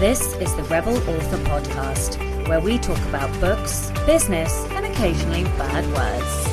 This is the Rebel Author Podcast, where we talk about books, business, and occasionally bad words.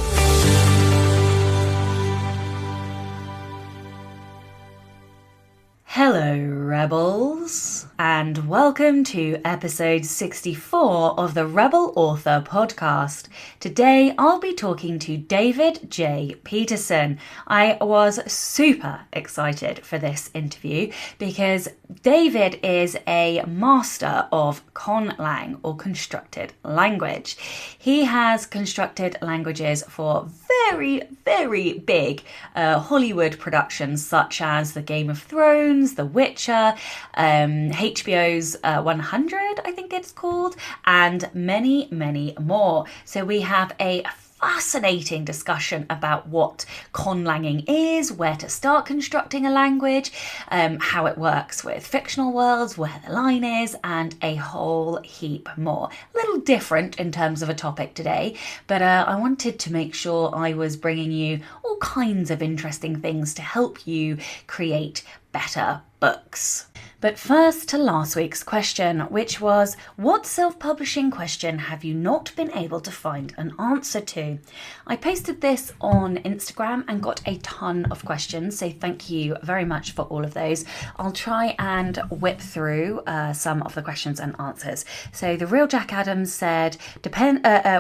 Hello, Rebels, and welcome to episode 64 of the Rebel Author Podcast. Today, I'll be talking to David J Peterson. I was super excited for this interview because David is a master of Conlang, or constructed language. He has constructed languages for very, very big Hollywood productions such as The Game of Thrones, The Witcher, HBO's 100, I think it's called, and many, many more. So we have a fascinating discussion about what conlanging is, where to start constructing a language, how it works with fictional worlds, where the line is, and a whole heap more. A little different in terms of a topic today, but I wanted to make sure I was bringing you all kinds of interesting things to help you create better books. But first to last week's question, which was, what self-publishing question have you not been able to find an answer to? I posted this on Instagram and got a ton of questions, so thank you very much for all of those. I'll try and whip through some of the questions and answers. So the real Jack Adams said,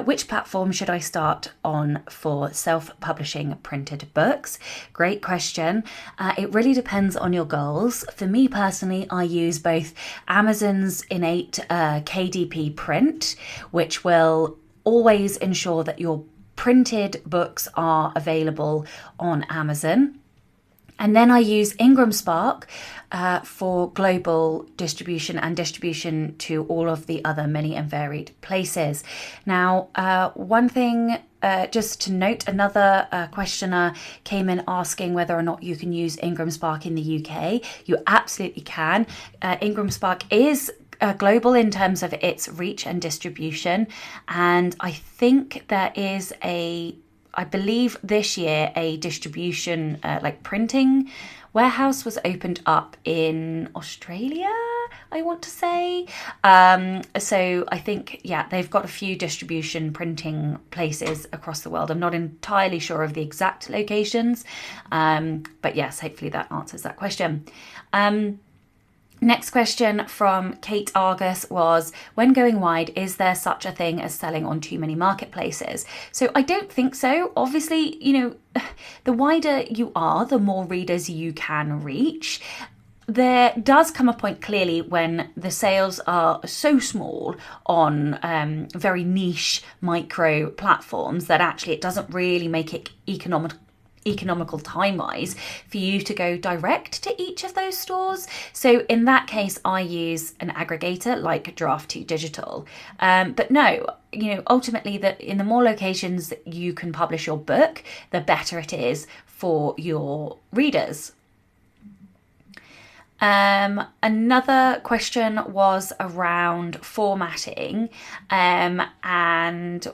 which platform should I start on for self-publishing printed books? Great question. It really depends on your goals. For me personally, I use both Amazon's innate KDP print, which will always ensure that your printed books are available on Amazon. And then I use Ingram Spark for global distribution and distribution to all of the other many and varied places. Now, one thing just to note, another questioner came in asking whether or not you can use Ingram Spark in the UK. You absolutely can. Ingram Spark is global in terms of its reach and distribution. And I think there is I believe this year a distribution, printing warehouse was opened up in Australia, I want to say. So I think, they've got a few distribution printing places across the world. I'm not entirely sure of the exact locations, but yes, hopefully that answers that question. Next question from Kate Argus was, when going wide, is there such a thing as selling on too many marketplaces? So I don't think so. Obviously, the wider you are, the more readers you can reach. There does come a point clearly when the sales are so small on very niche micro platforms that actually it doesn't really make it economical time-wise for you to go direct to each of those stores. So in that case, I use an aggregator like Draft2 Digital. But no, ultimately in the more locations that you can publish your book, the better it is for your readers. Another question was around formatting, and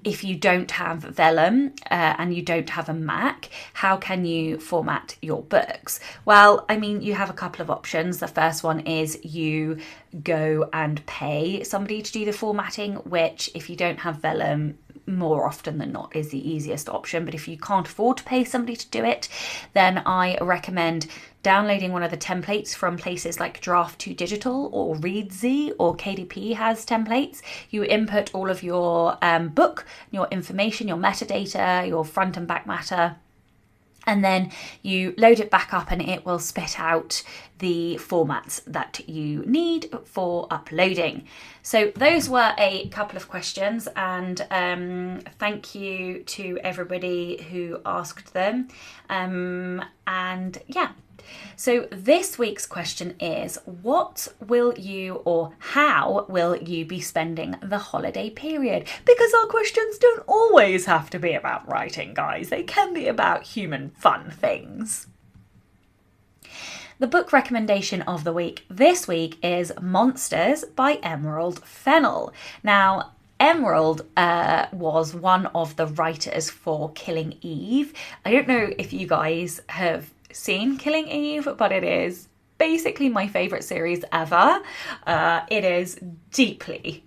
if you don't have Vellum and you don't have a Mac, how can you format your books? Well, you have a couple of options. The first one is you go and pay somebody to do the formatting, which if you don't have Vellum, more often than not is the easiest option. But if you can't afford to pay somebody to do it, then I recommend downloading one of the templates from places like Draft2 Digital or Readsy, or KDP has templates. You input all of your book, your information, your metadata, your front and back matter, and then you load it back up and it will spit out the formats that you need for uploading. So those were a couple of questions, and thank you to everybody who asked them. So this week's question is, what will you, or how will you be spending the holiday period? Because our questions don't always have to be about writing, guys. They can be about human fun things. The book recommendation of the week this week is Monsters by Emerald Fennell. Now, Emerald was one of the writers for Killing Eve. I don't know if you guys have seen Killing Eve, but it is basically my favourite series ever. It is deeply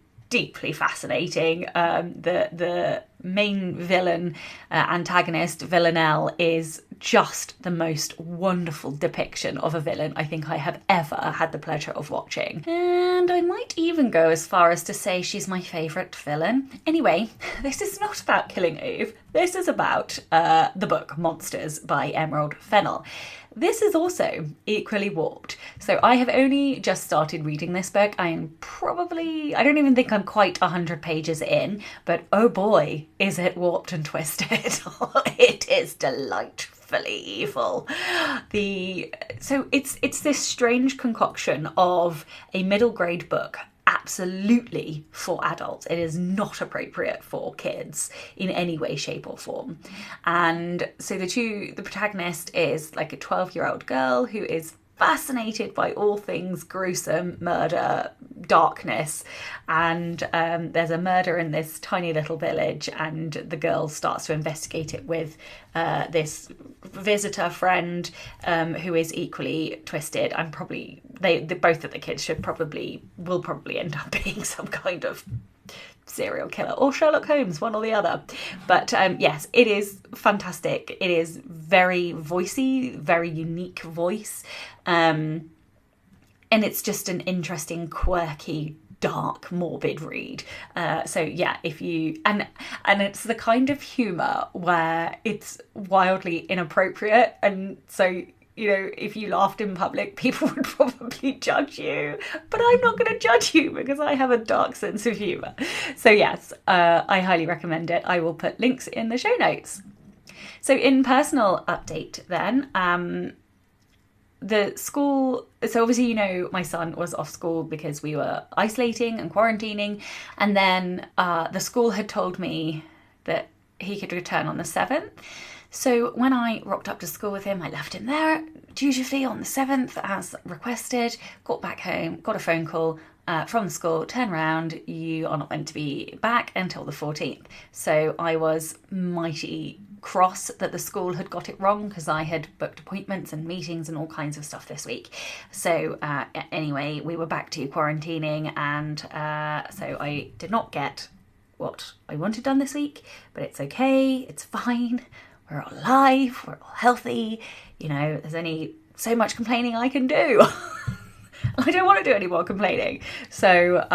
fascinating. The main villain, antagonist, Villanelle, is just the most wonderful depiction of a villain I think I have ever had the pleasure of watching. And I might even go as far as to say she's my favourite villain. Anyway, this is not about killing Eve. This is about the book Monsters by Emerald Fennell. This is also equally warped. So I have only just started reading this book. I don't even think I'm quite 100 pages in, but oh boy, is it warped and twisted. It is delightfully evil. So it's this strange concoction of a middle grade book, absolutely for adults. It is not appropriate for kids in any way, shape or form. And so the protagonist is like a 12-year-old girl who is fascinated by all things gruesome, murder, darkness, and there's a murder in this tiny little village, and the girl starts to investigate it with this visitor friend who is equally twisted. Both of the kids will probably end up being some kind of serial killer or Sherlock Holmes, one or the other. But yes, it is fantastic. It is very voicey, very unique voice, and it's just an interesting, quirky, dark, morbid read. So yeah, if you and it's the kind of humour where it's wildly inappropriate, and so, you know, if you laughed in public, people would probably judge you. But I'm not going to judge you because I have a dark sense of humour. So yes, I highly recommend it. I will put links in the show notes. So in personal update then, the school, so obviously, you know, my son was off school because we were isolating and quarantining. And then the school had told me that he could return on the 7th. So when I rocked up to school with him, I left him there dutifully on the 7th as requested, got back home, got a phone call from the school, turn around, you are not meant to be back until the 14th. So I was mighty cross that the school had got it wrong because I had booked appointments and meetings and all kinds of stuff this week. So anyway, we were back to quarantining, and so I did not get what I wanted done this week, but it's okay, it's fine. We're all alive, we're all healthy, you know, there's only so much complaining I can do. I don't want to do any more complaining. So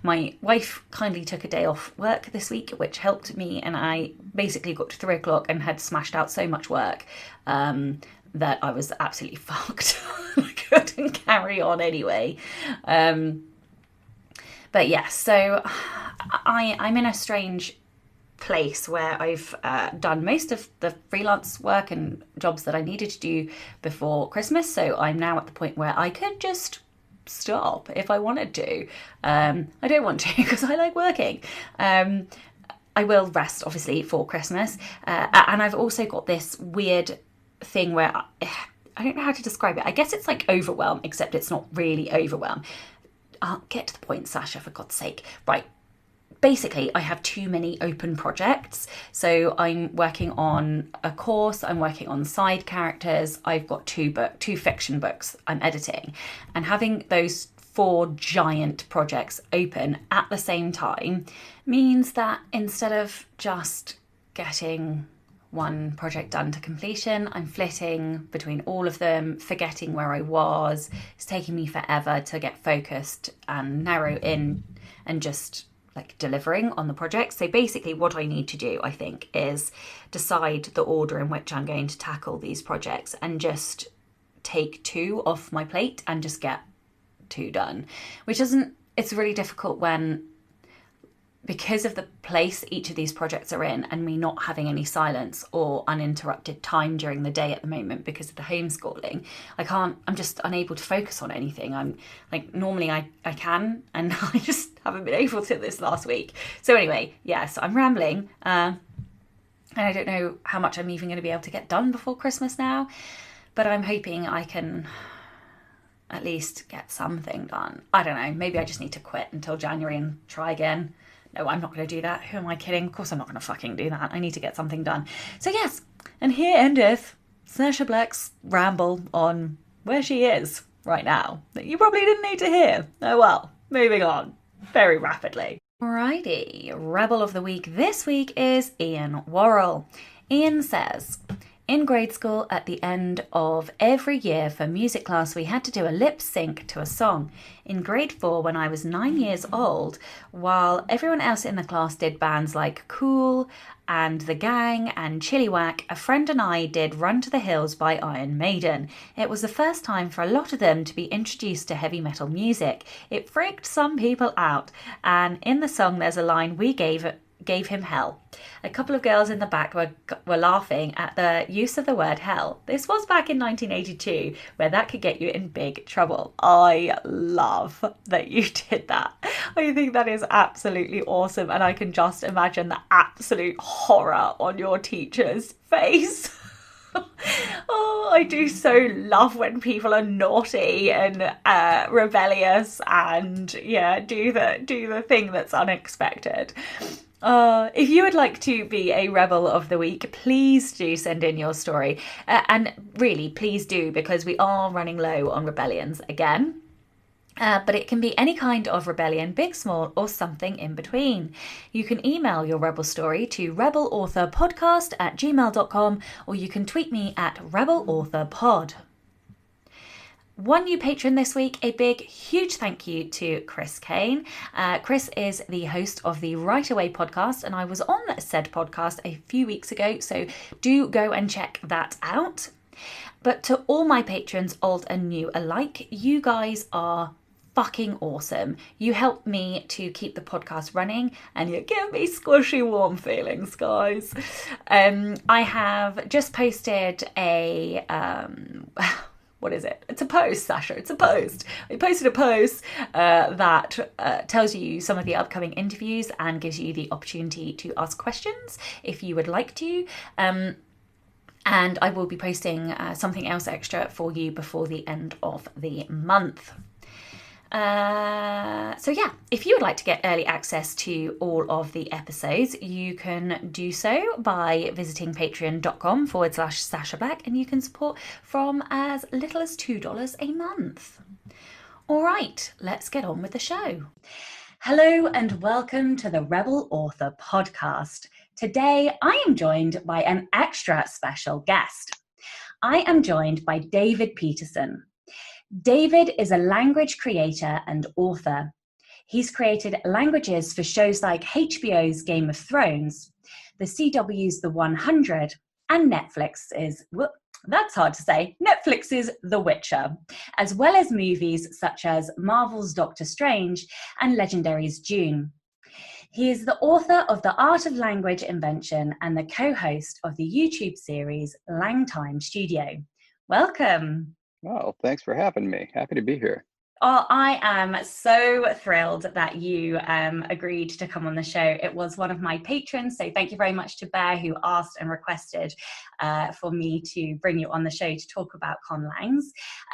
my wife kindly took a day off work this week, which helped me, and I basically got to 3 o'clock and had smashed out so much work that I was absolutely fucked. I couldn't carry on anyway. But yes, so I'm in a strange place where I've done most of the freelance work and jobs that I needed to do before Christmas. So I'm now at the point where I could just stop if I wanted to. I don't want to because I like working. I will rest obviously for Christmas. And I've also got this weird thing where I don't know how to describe it. I guess it's like overwhelm, except it's not really overwhelm. I'll get to the point, Sasha, for God's sake. Right. Basically, I have too many open projects. So I'm working on a course, I'm working on side characters, I've got two fiction books I'm editing. And having those 4 giant projects open at the same time means that instead of just getting one project done to completion, I'm flitting between all of them, forgetting where I was. It's taking me forever to get focused and narrow in and just like delivering on the project. So basically what I need to do, I think, is decide the order in which I'm going to tackle these projects and just take 2 off my plate and just get 2 done, it's really difficult when, because of the place each of these projects are in and me not having any silence or uninterrupted time during the day at the moment because of the homeschooling, I'm just unable to focus on anything. I'm like, normally I can, and I just haven't been able to this last week. So anyway, yes, I'm rambling. And I don't know how much I'm even going to be able to get done before Christmas now, but I'm hoping I can at least get something done. I don't know, maybe I just need to quit until January and try again. No, I'm not going to do that. Who am I kidding? Of course I'm not going to fucking do that. I need to get something done. So yes, and here endeth Saoirse Black's ramble on where she is right now that you probably didn't need to hear. Oh well, moving on very rapidly. Alrighty, Rebel of the Week this week is Ian Worrall. Ian says, in grade school, at the end of every year for music class, we had to do a lip sync to a song. In grade 4, when I was 9 years old, while everyone else in the class did bands like Cool and The Gang and Chilliwack, a friend and I did Run to the Hills by Iron Maiden. It was the first time for a lot of them to be introduced to heavy metal music. It freaked some people out, and in the song there's a line, we gave him hell. A couple of girls in the back were laughing at the use of the word hell. This was back in 1982, where that could get you in big trouble. I love that you did that. I think that is absolutely awesome, and I can just imagine the absolute horror on your teacher's face. Oh, I do so love when people are naughty and rebellious and do the thing that's unexpected. If you would like to be a Rebel of the Week, please do send in your story. And really, please do, because we are running low on rebellions again. But it can be any kind of rebellion, big, small, or something in between. You can email your Rebel story to rebelauthorpodcast@gmail.com, or you can tweet me at rebelauthorpod. One new patron this week, a big, huge thank you to Chris Kane. Chris is the host of the Right Away podcast, and I was on said podcast a few weeks ago, so do go and check that out. But to all my patrons, old and new alike, you guys are fucking awesome. You help me to keep the podcast running, and you give me squishy warm feelings, guys. I have just posted a what is it? It's a post, Sasha. It's a post. I posted a post that tells you some of the upcoming interviews and gives you the opportunity to ask questions if you would like to. And I will be posting something else extra for you before the end of the month. So yeah, if you would like to get early access to all of the episodes, you can do so by visiting patreon.com/Sasha Black, and you can support from as little as $2 a month. All right, let's get on with the show. Hello and welcome to the Rebel Author podcast. Today I am joined by an extra special guest. I am joined by David Peterson. David is a language creator and author. He's created languages for shows like HBO's Game of Thrones, the CW's The 100, and Netflix's, that's hard to say, Netflix's The Witcher, as well as movies such as Marvel's Doctor Strange and Legendary's Dune. He is the author of The Art of Language Invention and the co-host of the YouTube series Langtime Studio. Welcome. Oh, thanks for having me. Happy to be here. Oh, I am so thrilled that you agreed to come on the show. It was one of my patrons, so thank you very much to Bear, who asked and requested for me to bring you on the show to talk about conlangs.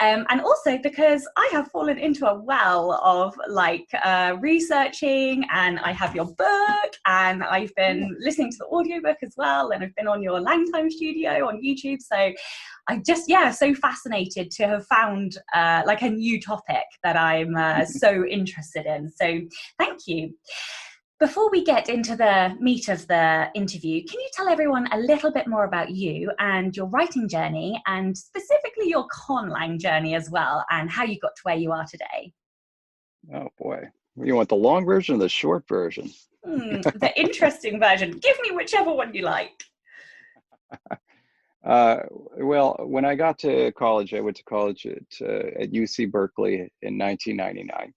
And also because I have fallen into a well of researching, and I have your book, and I've been listening to the audiobook as well, and I've been on your Langtime Studio on YouTube, so I just, so fascinated to have found a new topic that I'm so interested in. So thank you. Before we get into the meat of the interview, can you tell everyone a little bit more about you and your writing journey, and specifically your conlang journey as well, and how you got to where you are today? Oh boy. You want the long version or the short version? The interesting version. Give me whichever one you like. Well, when I got to college, I went to college at UC Berkeley in 1999.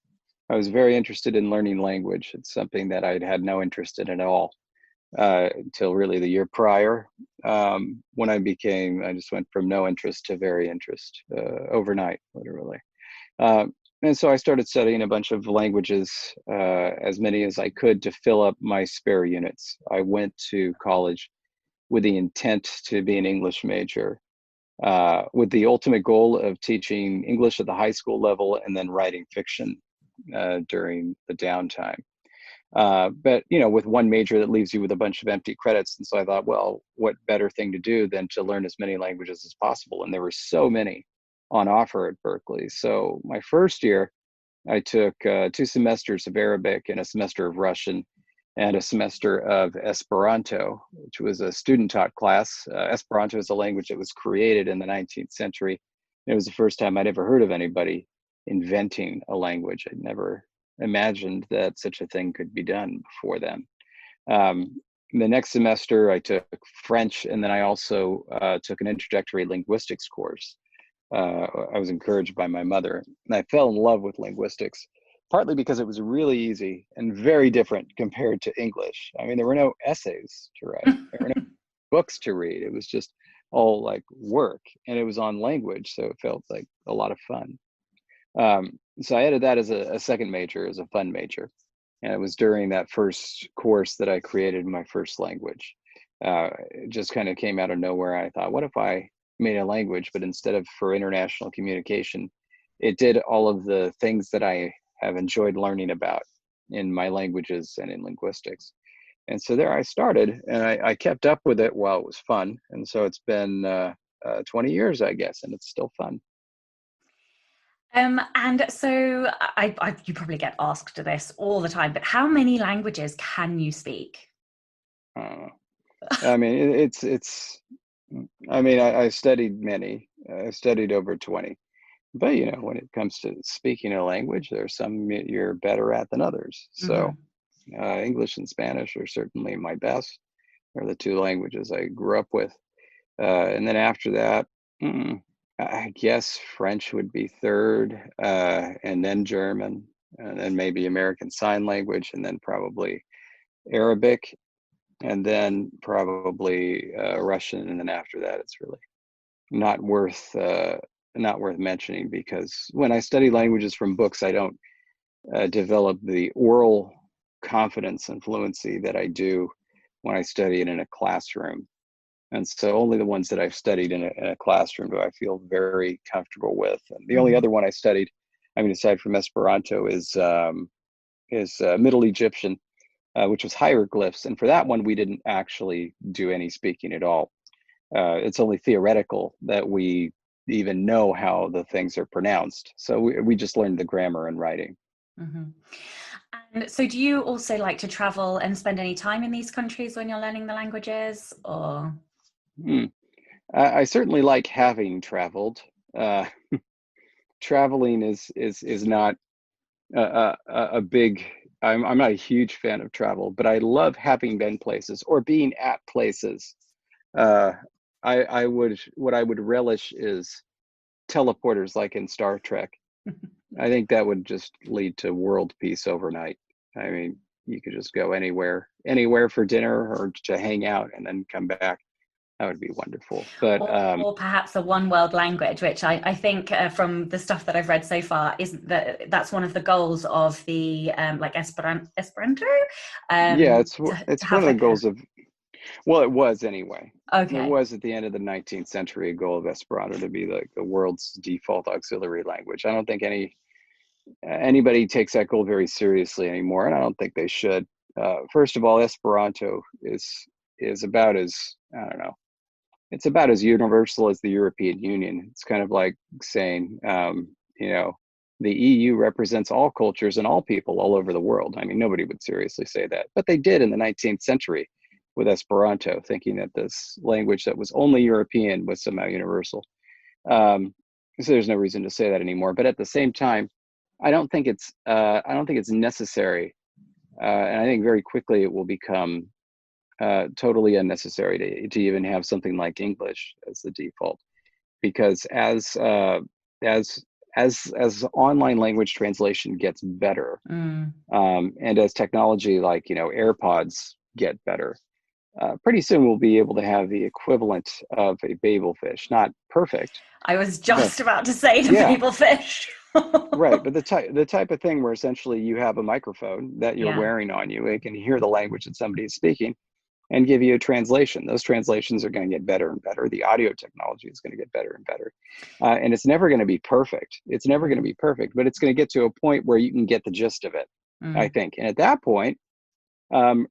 I was very interested in learning language. It's something that I'd had no interest in at all until really the year prior, when I just went from no interest to very interest overnight, literally. And so I started studying a bunch of languages, as many as I could, to fill up my spare units. I went to college with the intent to be an English major, with the ultimate goal of teaching English at the high school level and then writing fiction during the downtime. But, with one major that leaves you with a bunch of empty credits. And so I thought, well, what better thing to do than to learn as many languages as possible? And there were so many on offer at Berkeley. So my first year, I took 2 semesters of Arabic and a semester of Russian and a semester of Esperanto, which was a student-taught class. Esperanto is a language that was created in the 19th century. It was the first time I'd ever heard of anybody inventing a language. I'd never imagined that such a thing could be done before then. The next semester, I took French, and then I also took an introductory linguistics course. I was encouraged by my mother, and I fell in love with linguistics, partly because it was really easy and very different compared to English. I mean, there were no essays to write, there were no books to read. It was just all like work, and it was on language, so it felt like a lot of fun. So I added that as a second major, as a fun major. And it was during that first course that I created my first language. It just kind of came out of nowhere. I thought, what if I made a language, but instead of for international communication, it did all of the things that I have enjoyed learning about in my languages and in linguistics. And so there I started, and I kept up with it while it was fun. And so it's been 20 years, I guess, and it's still fun. And so you probably get asked this all the time, but how many languages can you speak? I mean, I studied many. I studied over 20. But, when it comes to speaking a language, there's some you're better at than others. So English and Spanish are certainly my best. They're the 2 languages I grew up with. And then after that, I guess French would be third, and then German, and then maybe American Sign Language, and then probably Arabic, and then probably Russian. And then after that, it's really not worth mentioning, because when I study languages from books, I don't develop the oral confidence and fluency that I do when I study it in a classroom. And so only the ones that I've studied in a classroom do I feel very comfortable with. And the only other one I studied, aside from Esperanto, is Middle Egyptian, which was hieroglyphs. And for that one, we didn't actually do any speaking at all. It's only theoretical that we even know how the things are pronounced. So we just learned the grammar and writing. And so do you also like to travel and spend any time in these countries when you're learning the languages, or? I certainly like having traveled. Traveling is not a big. I'm not a huge fan of travel, but I love having been places or being at places. What I would relish is teleporters like in Star Trek. I think that would just lead to world peace overnight. I mean, you could just go anywhere for dinner or to hang out and then come back. That would be wonderful. But or perhaps a one world language, which I think from the stuff that I've read so far, isn't that's one of the goals of the like Esperanto. Yeah, it's one of the goals of. Well, it was anyway. Okay. It was at the end of the 19th century a goal of Esperanto to be like the world's default auxiliary language. I don't think anybody takes that goal very seriously anymore, and I don't think they should. First of all, Esperanto is about as, I don't know, it's about as universal as the European Union. It's kind of like saying, the EU represents all cultures and all people all over the world. I mean, nobody would seriously say that, but they did in the 19th century with Esperanto, thinking that this language that was only European was somehow universal. So there's no reason to say that anymore. But at the same time, I don't think it's necessary, and I think very quickly it will become totally unnecessary to even have something like English as the default, because as online language translation gets better, and as technology like AirPods get better, pretty soon we'll be able to have the equivalent of a babelfish. Not perfect. I was just about to say the babelfish. Right, but the type of thing where essentially you have a microphone that you're wearing on you, it can hear the language that somebody is speaking and give you a translation. Those translations are going to get better and better. The audio technology is going to get better and better. And it's never going to be perfect. It's never going to be perfect, but it's going to get to a point where you can get the gist of it, I think. And at that point,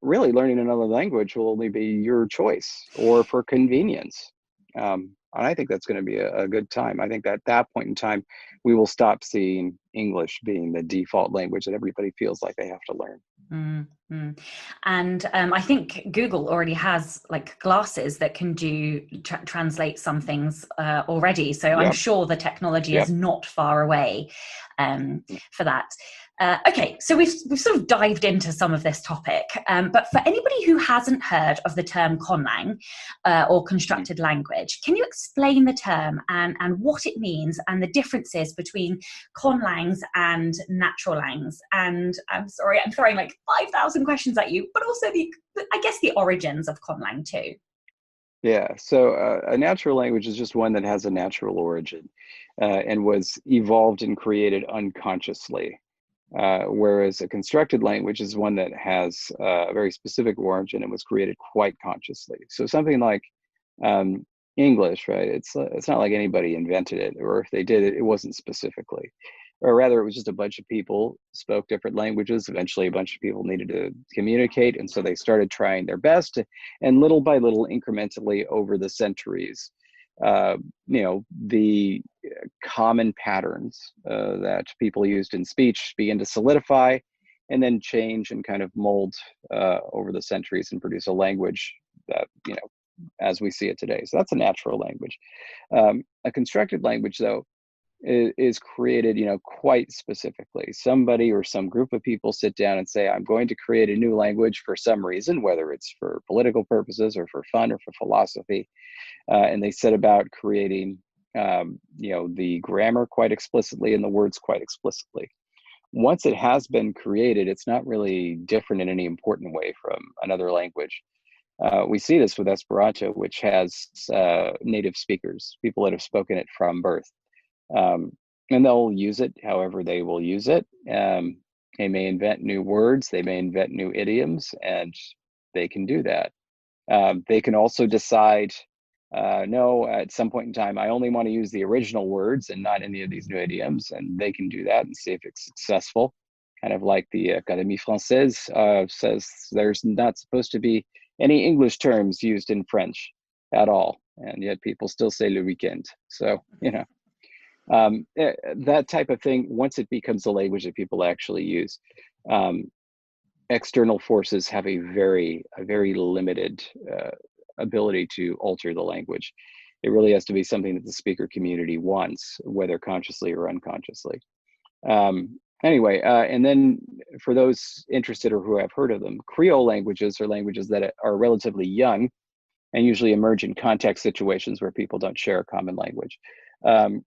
really learning another language will only be your choice or for convenience. And I think that's going to be a good time. I think that at that point in time, we will stop seeing English being the default language that everybody feels like they have to learn. Mm-hmm. And I think Google already has like glasses that can do translate some things already. So I'm Yep. sure the technology is Yep. not far away for that. Okay, so we've sort of dived into some of this topic, but for anybody who hasn't heard of the term conlang or constructed language, can you explain the term and what it means and the differences between conlangs and natural langs? And I'm sorry, I'm throwing like 5,000 questions at you, but also I guess the origins of conlang too. Yeah, so a natural language is just one that has a natural origin and was evolved and created unconsciously. Whereas a constructed language is one that has a very specific origin and was created quite consciously. So something like English, right? It's not like anybody invented it, or if they did it, it wasn't specifically. Or rather, it was just a bunch of people spoke different languages. Eventually, a bunch of people needed to communicate, and so they started trying their best, and little by little, incrementally over the centuries, the common patterns that people used in speech begin to solidify and then change and kind of mold over the centuries and produce a language that, as we see it today. So that's a natural language. A constructed language, though, is created, quite specifically. Somebody or some group of people sit down and say, I'm going to create a new language for some reason, whether it's for political purposes or for fun or for philosophy. And they set about creating, the grammar quite explicitly and the words quite explicitly. Once it has been created, it's not really different in any important way from another language. We see this with Esperanto, which has native speakers, people that have spoken it from birth. And they'll use it however they will use it. They may invent new words, they may invent new idioms, and they can do that. They can also decide, no, at some point in time, I only want to use the original words and not any of these new idioms, and they can do that and see if it's successful. Kind of like the Académie Française says there's not supposed to be any English terms used in French at all, and yet people still say le weekend. So, that type of thing, once it becomes a language that people actually use, external forces have a very limited ability to alter the language. It really has to be something that the speaker community wants, whether consciously or unconsciously. Anyway, and then for those interested or who have heard of them, Creole languages are languages that are relatively young and usually emerge in context situations where people don't share a common language.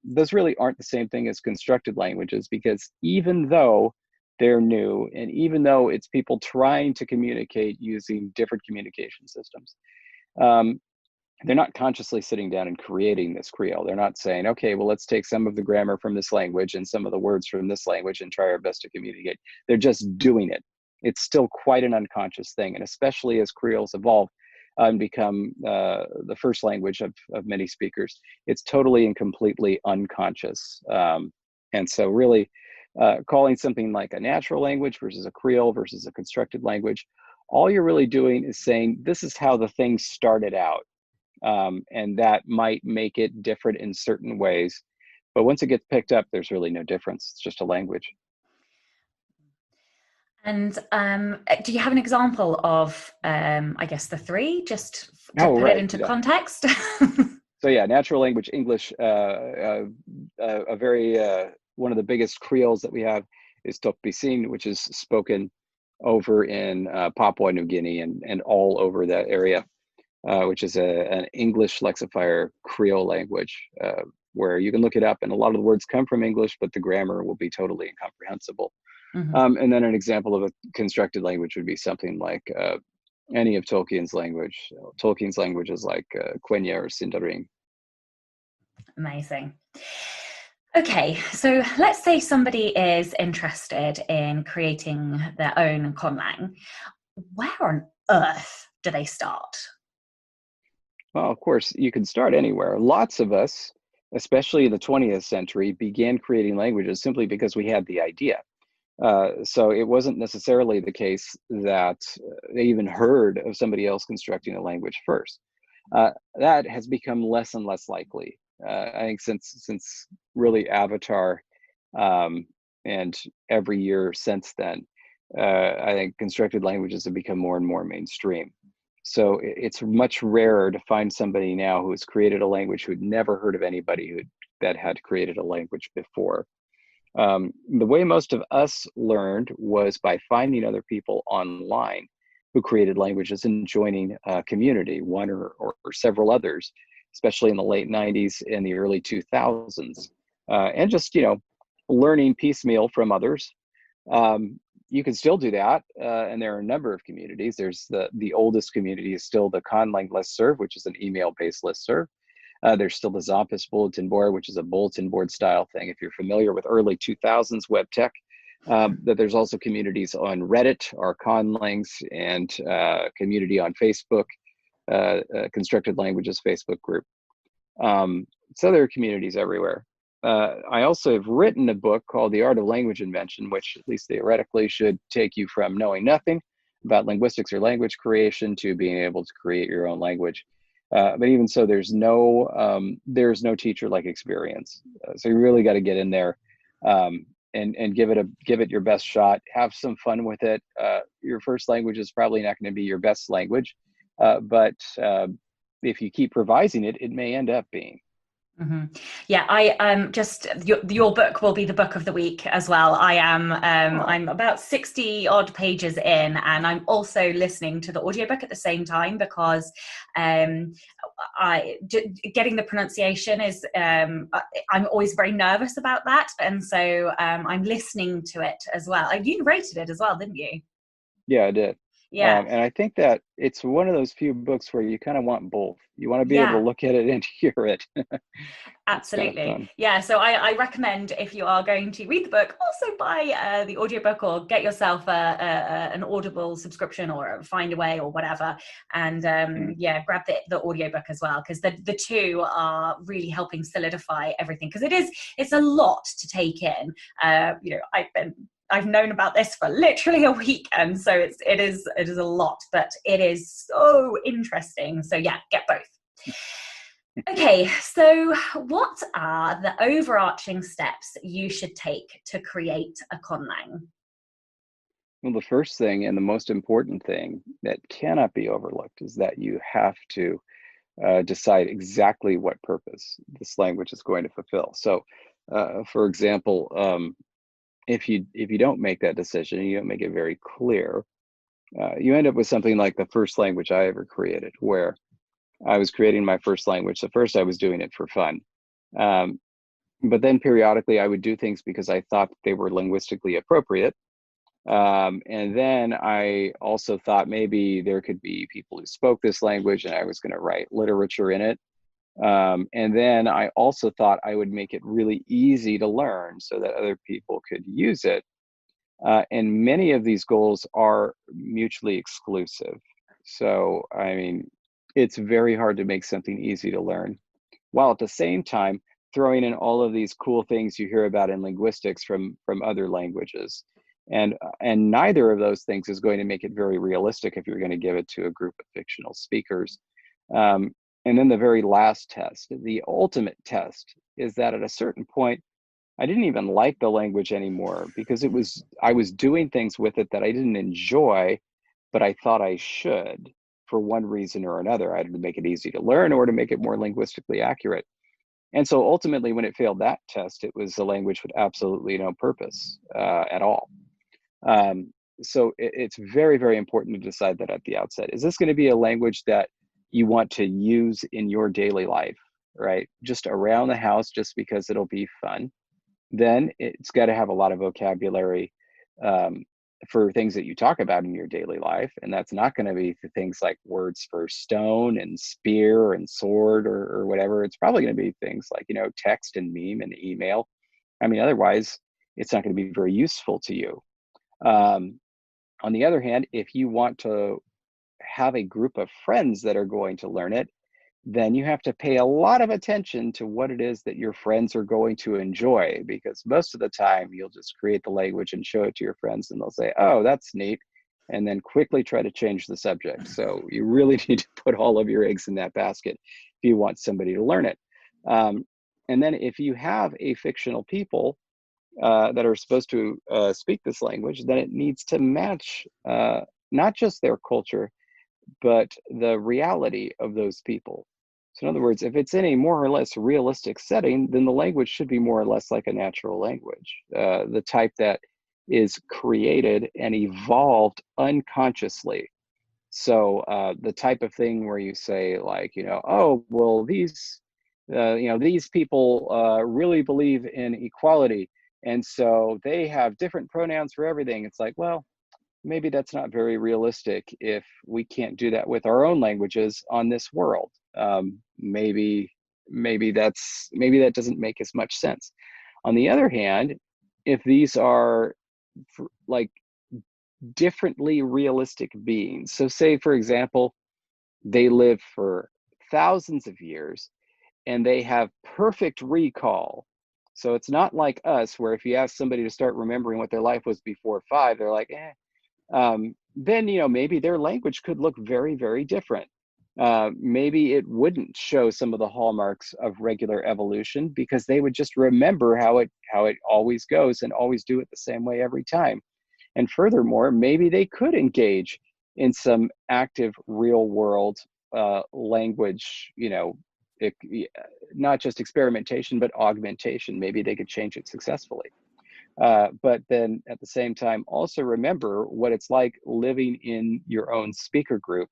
Those really aren't the same thing as constructed languages, because even though they're new, and even though it's people trying to communicate using different communication systems, they're not consciously sitting down and creating this Creole. They're not saying, okay, well, let's take some of the grammar from this language and some of the words from this language and try our best to communicate. They're just doing it. It's still quite an unconscious thing. And especially as Creoles evolve and become the first language of many speakers, it's totally and completely unconscious. And so really calling something like a natural language versus a Creole versus a constructed language, all you're really doing is saying, this is how the thing started out. And that might make it different in certain ways. But once it gets picked up, there's really no difference. It's just a language. And do you have an example of, I guess, the three, just to Oh, put it right. into Yeah. context? So yeah, natural language English, a very, one of the biggest Creoles that we have is Tok Pisin, which is spoken over in Papua New Guinea and all over that area, which is an English lexifier Creole language, where you can look it up and a lot of the words come from English, but the grammar will be totally incomprehensible. Mm-hmm. And then an example of a constructed language would be something like any of Tolkien's language. Tolkien's languages like Quenya or Sindarin. Amazing. Okay, so let's say somebody is interested in creating their own conlang. Where on earth do they start? Well, of course, you can start anywhere. Lots of us, especially in the 20th century, began creating languages simply because we had the idea. So it wasn't necessarily the case that they even heard of somebody else constructing a language first. That has become less and less likely. I think since really Avatar, and every year since then, I think constructed languages have become more and more mainstream. So it's much rarer to find somebody now who has created a language who'd never heard of anybody that had created a language before. The way most of us learned was by finding other people online who created languages and joining a community, one or several others, especially in the late 90s and the early 2000s. And just, learning piecemeal from others. You can still do that, and there are a number of communities. There's the oldest community is still the Conlang listserv, which is an email-based listserv. There's still the Zompus bulletin board, which is a bulletin board style thing. If you're familiar with early 2000s web tech, that there's also communities on Reddit, or Conlangs, and community on Facebook, Constructed Languages Facebook group. So there are communities everywhere. I also have written a book called The Art of Language Invention, which at least theoretically should take you from knowing nothing about linguistics or language creation to being able to create your own language. But even so, there's no teacher-like experience. So you really got to get in there, and give it your best shot. Have some fun with it. Your first language is probably not going to be your best language, but if you keep revising it, it may end up being. Mm-hmm. Yeah, I just your book will be the book of the week as well. I'm about 60 odd pages in, and I'm also listening to the audiobook at the same time because getting the pronunciation is I'm always very nervous about that, and so I'm listening to it as well. You rated it as well, didn't you? Yeah, I did. Yeah. And I think that it's one of those few books where you kind of want both. You want to be able to Yeah. look at it and hear it. Absolutely. Kind of yeah, so I recommend, if you are going to read the book, also buy the audiobook, or get yourself an Audible subscription, or Find a Way, or whatever, and grab the audiobook as well, because the two are really helping solidify everything, because it's a lot to take in. I've known about this for literally a week, and so it is a lot, but it is so interesting. So yeah, get both. Okay, so what are the overarching steps you should take to create a conlang? Well, the first thing and the most important thing that cannot be overlooked is that you have to decide exactly what purpose this language is going to fulfill. So, for example, if you don't make that decision and you don't make it very clear, you end up with something like the first language I ever created, where I was creating my first language. So first I was doing it for fun. But then periodically I would do things because I thought they were linguistically appropriate. And then I also thought maybe there could be people who spoke this language and I was going to write literature in it. And then I also thought I would make it really easy to learn so that other people could use it. And many of these goals are mutually exclusive. So, I mean, it's very hard to make something easy to learn, while at the same time throwing in all of these cool things you hear about in linguistics from other languages. And neither of those things is going to make it very realistic if you're going to give it to a group of fictional speakers. And then the very last test, the ultimate test, is that at a certain point, I didn't even like the language anymore, because I was doing things with it that I didn't enjoy, but I thought I should for one reason or another, either to make it easy to learn or to make it more linguistically accurate. And so ultimately, when it failed that test, it was a language with absolutely no purpose at all. So it's very, very important to decide that at the outset. Is this going to be a language that you want to use in your daily life, right? Just around the house, just because it'll be fun? Then it's got to have a lot of vocabulary for things that you talk about in your daily life. And that's not going to be things like words for stone and spear and sword or whatever. It's probably going to be things like, text and meme and email. I mean, otherwise, it's not going to be very useful to you. On the other hand, if you want to have a group of friends that are going to learn it, then you have to pay a lot of attention to what it is that your friends are going to enjoy, because most of the time you'll just create the language and show it to your friends and they'll say, oh, that's neat. and then quickly try to change the subject. So you really need to put all of your eggs in that basket if you want somebody to learn it. And then if you have a fictional people that are supposed to speak this language, then it needs to match not just their culture, but the reality of those people. So in other words, if it's in a more or less realistic setting, then the language should be more or less like a natural language, the type that is created and evolved unconsciously. So the type of thing where you say like, oh, well, these people really believe in equality. And so they have different pronouns for everything. It's like, well, maybe that's not very realistic if we can't do that with our own languages on this world. Maybe that doesn't make as much sense. On the other hand, if these are like differently realistic beings, so say for example, they live for thousands of years and they have perfect recall. So it's not like us, where if you ask somebody to start remembering what their life was before 5, they're like, then maybe their language could look very, very different. Maybe it wouldn't show some of the hallmarks of regular evolution because they would just remember how it always goes and always do it the same way every time. And furthermore, maybe they could engage in some active real world language, not just experimentation, but augmentation. Maybe they could change it successfully. But then at the same time, also remember what it's like living in your own speaker group.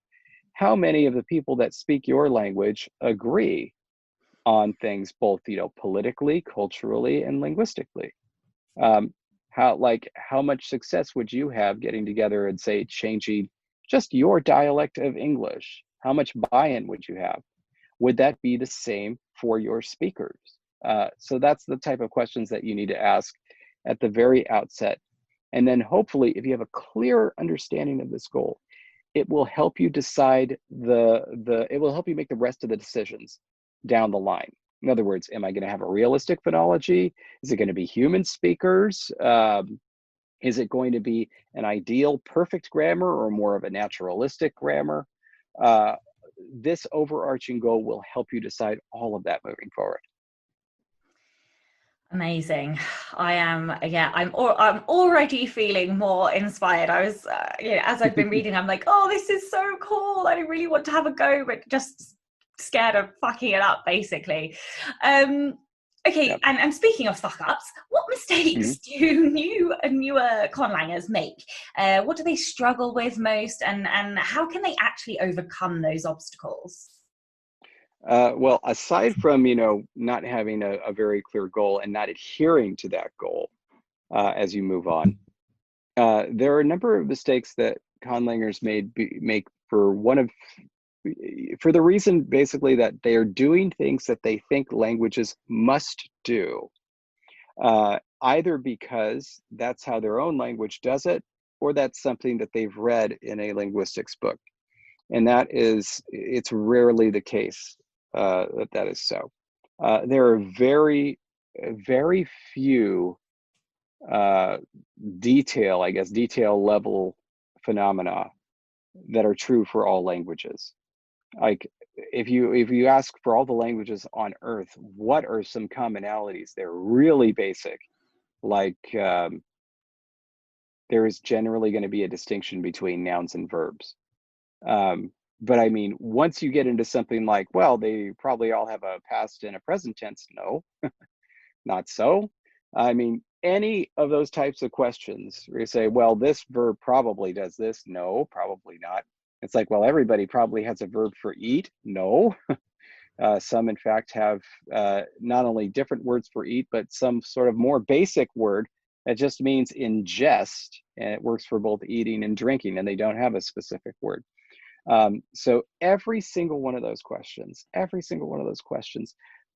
How many of the people that speak your language agree on things, both, politically, culturally, and linguistically? How much success would you have getting together and say changing just your dialect of English? How much buy-in would you have? Would that be the same for your speakers? So that's the type of questions that you need to ask at the very outset. And then hopefully, if you have a clear understanding of this goal, it will help you decide it will help you make the rest of the decisions down the line. In other words, am I going to have a realistic phonology? Is it going to be human speakers? Is it going to be an ideal perfect grammar or more of a naturalistic grammar? This overarching goal will help you decide all of that moving forward. Amazing. I'm already feeling more inspired. I was, as I've been reading, I'm like, oh, this is so cool. I really want to have a go, but just scared of fucking it up, basically. Okay, yep. And speaking of fuck ups, what mistakes do newer conlangers make? What do they struggle with most, and how can they actually overcome those obstacles? Well, aside from, not having a very clear goal and not adhering to that goal as you move on, there are a number of mistakes that conlangers make for the reason basically that they are doing things that they think languages must do, either because that's how their own language does it, or that's something that they've read in a linguistics book. And it's rarely the case that is so. There are very, very few detail level phenomena that are true for all languages. Like if you ask for all the languages on Earth, what are some commonalities? They're really basic. Like there is generally going to be a distinction between nouns and verbs. But I mean, once you get into something like, well, they probably all have a past and a present tense. No, not so. I mean, any of those types of questions where you say, well, this verb probably does this. No, probably not. It's like, well, everybody probably has a verb for eat. No. Some, in fact, have not only different words for eat, but some sort of more basic word that just means ingest, and it works for both eating and drinking, and they don't have a specific word. So every single one of those questions,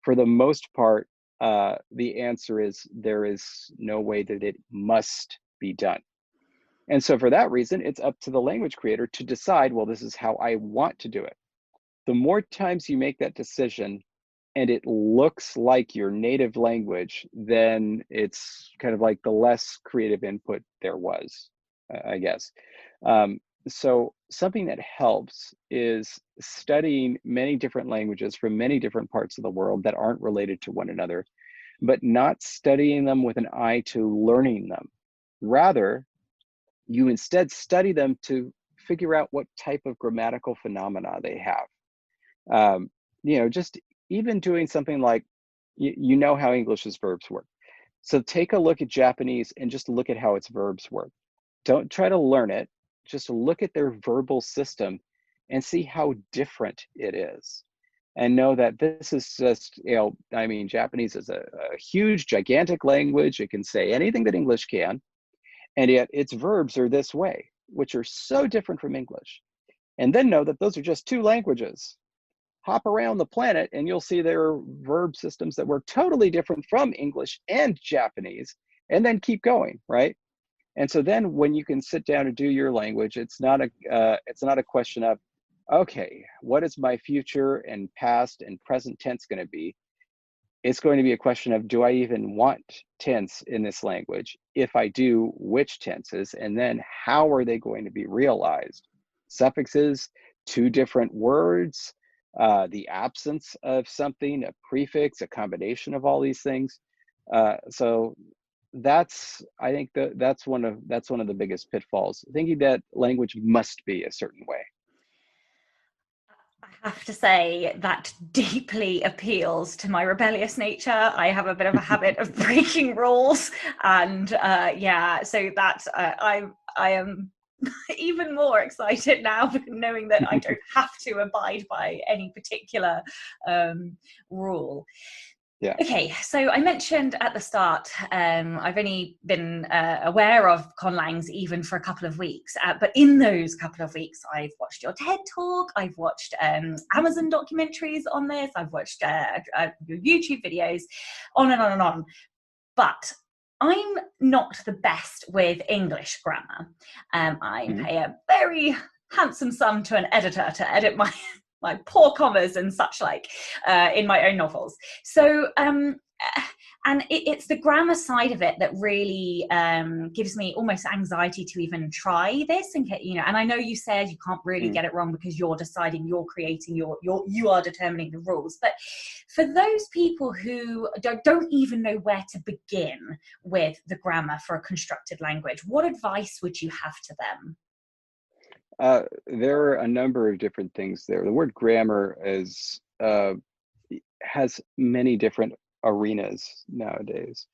for the most part, the answer is there is no way that it must be done. And so for that reason, it's up to the language creator to decide, well, this is how I want to do it. The more times you make that decision and it looks like your native language, then it's kind of like the less creative input there was. I guess. So something that helps is studying many different languages from many different parts of the world that aren't related to one another, but not studying them with an eye to learning them. Rather, you instead study them to figure out what type of grammatical phenomena they have. Um, just even doing something like, you know how English's verbs work. So take a look at Japanese and just look at how its verbs work. Don't try to learn it, just look at their verbal system and see how different it is. And know that this is just, Japanese is a huge, gigantic language. It can say anything that English can, and yet its verbs are this way, which are so different from English. And then know that those are just two languages. Hop around the planet and you'll see there are verb systems that work totally different from English and Japanese, and then keep going, right? And so then when you can sit down and do your language, it's not a question of, okay, what is my future and past and present tense going to be? It's going to be a question of, do I even want tense in this language? If I do, which tenses? And then how are they going to be realized? Suffixes, two different words, the absence of something, a prefix, a combination of all these things. So I think that's one of the biggest pitfalls, thinking that language must be a certain way. I have to say that deeply appeals to my rebellious nature. I have a bit of a habit of breaking rules, and so that I am even more excited now, knowing that I don't have to abide by any particular rule. Yeah. Okay, so I mentioned at the start, I've only been aware of conlangs even for a couple of weeks, but in those couple of weeks, I've watched your TED Talk, I've watched Amazon documentaries on this, I've watched your YouTube videos, on and on and on. But I'm not the best with English grammar. I pay a very handsome sum to an editor to edit my poor commas and such like in my own novels. So, and it's the grammar side of it that really gives me almost anxiety to even try this. And and I know you said you can't really get it wrong because you're deciding, you're creating, you are determining the rules. But for those people who don't even know where to begin with the grammar for a constructed language, what advice would you have to them? There are a number of different things there. The word grammar has many different arenas nowadays.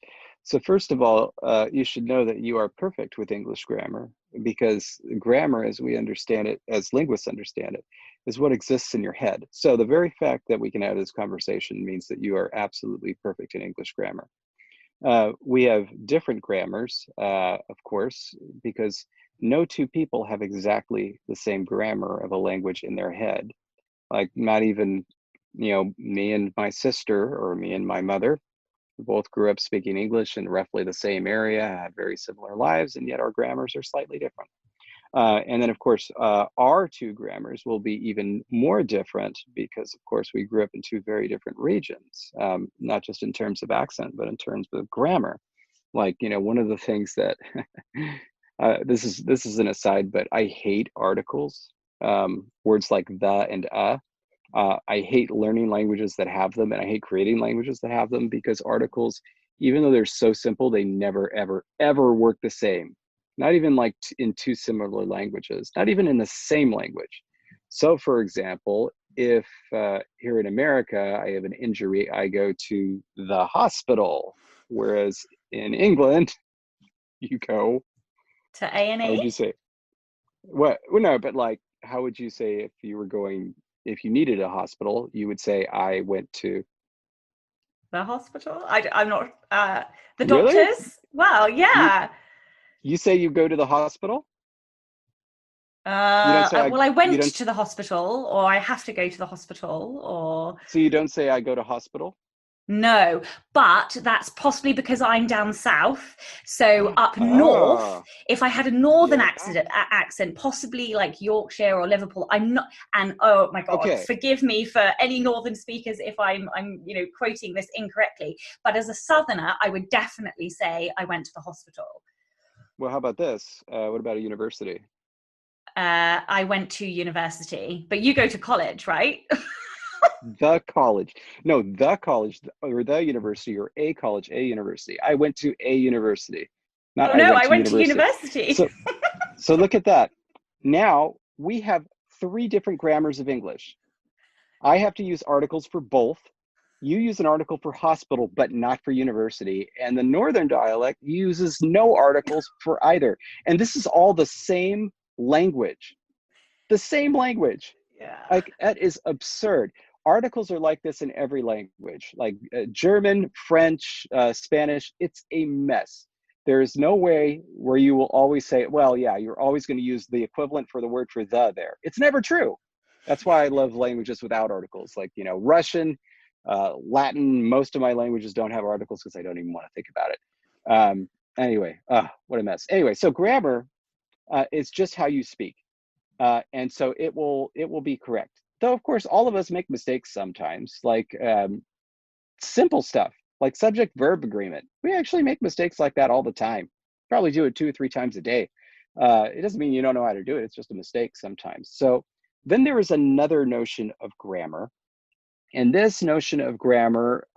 So first of all, you should know that you are perfect with English grammar, because grammar, as we understand it, as linguists understand it, is what exists in your head. So the very fact that we can have this conversation means that you are absolutely perfect in English grammar. We have different grammars, of course, because no two people have exactly the same grammar of a language in their head. Like, not even, me and my sister, or me and my mother, both grew up speaking English in roughly the same area, had very similar lives, and yet our grammars are slightly different. And then, of course, our two grammars will be even more different because, of course, we grew up in two very different regions, not just in terms of accent, but in terms of grammar. Like, one of the things that this is an aside, but I hate articles, words like the and I hate learning languages that have them, and I hate creating languages that have them, because articles, even though they're so simple, they never, ever, ever work the same. Not even like in two similar languages, not even in the same language. So, for example, if here in America I have an injury, I go to the hospital, whereas in England, you go To A&E? How would you say? What? Well, no, but like, how would you say if you were going, if you needed a hospital, you would say, I went to. The hospital? I'm not. The Really? doctors? Wow, You yeah. you say you go to the hospital? You don't say Well, I you went don't to the hospital, or I have to go to the hospital, or so you don't say I go to hospital? no. But that's possibly because I'm down south. So up north, Ah, if I had a northern yeah. accent, possibly like Yorkshire or Liverpool, I'm not. And oh my God, Okay. forgive me for any northern speakers if I'm quoting this incorrectly. But as a southerner, I would definitely say I went to the hospital. Well, how about this? What about a university? I went to university, but you go to college, right? The college. No, the college or the university or a college, a university. I went to a university, not Oh I no, went I to went to university. university. So, so look at that. Now we have three different grammars of English. I have to use articles for both. You use an article for hospital, but not for university. And the Northern dialect uses no articles for either. And this is all the same language. The same language. Yeah. Like, that is absurd. Articles are like this in every language, like German, French, Spanish. It's a mess. There is no way where you will always say, well, yeah, you're always going to use the equivalent for the word for the there. It's never true. That's why I love languages without articles, like, Russian, Latin. Most of my languages don't have articles because I don't even want to think about it. Anyway, what a mess. Anyway, so grammar is just how you speak. And so it will be correct. Though of course all of us make mistakes sometimes, like simple stuff like subject verb agreement. We actually make mistakes like that all the time. Probably do it 2 or 3 times a day. It doesn't mean you don't know how to do it. It's just a mistake sometimes. So then there is another notion of grammar, and this notion of grammar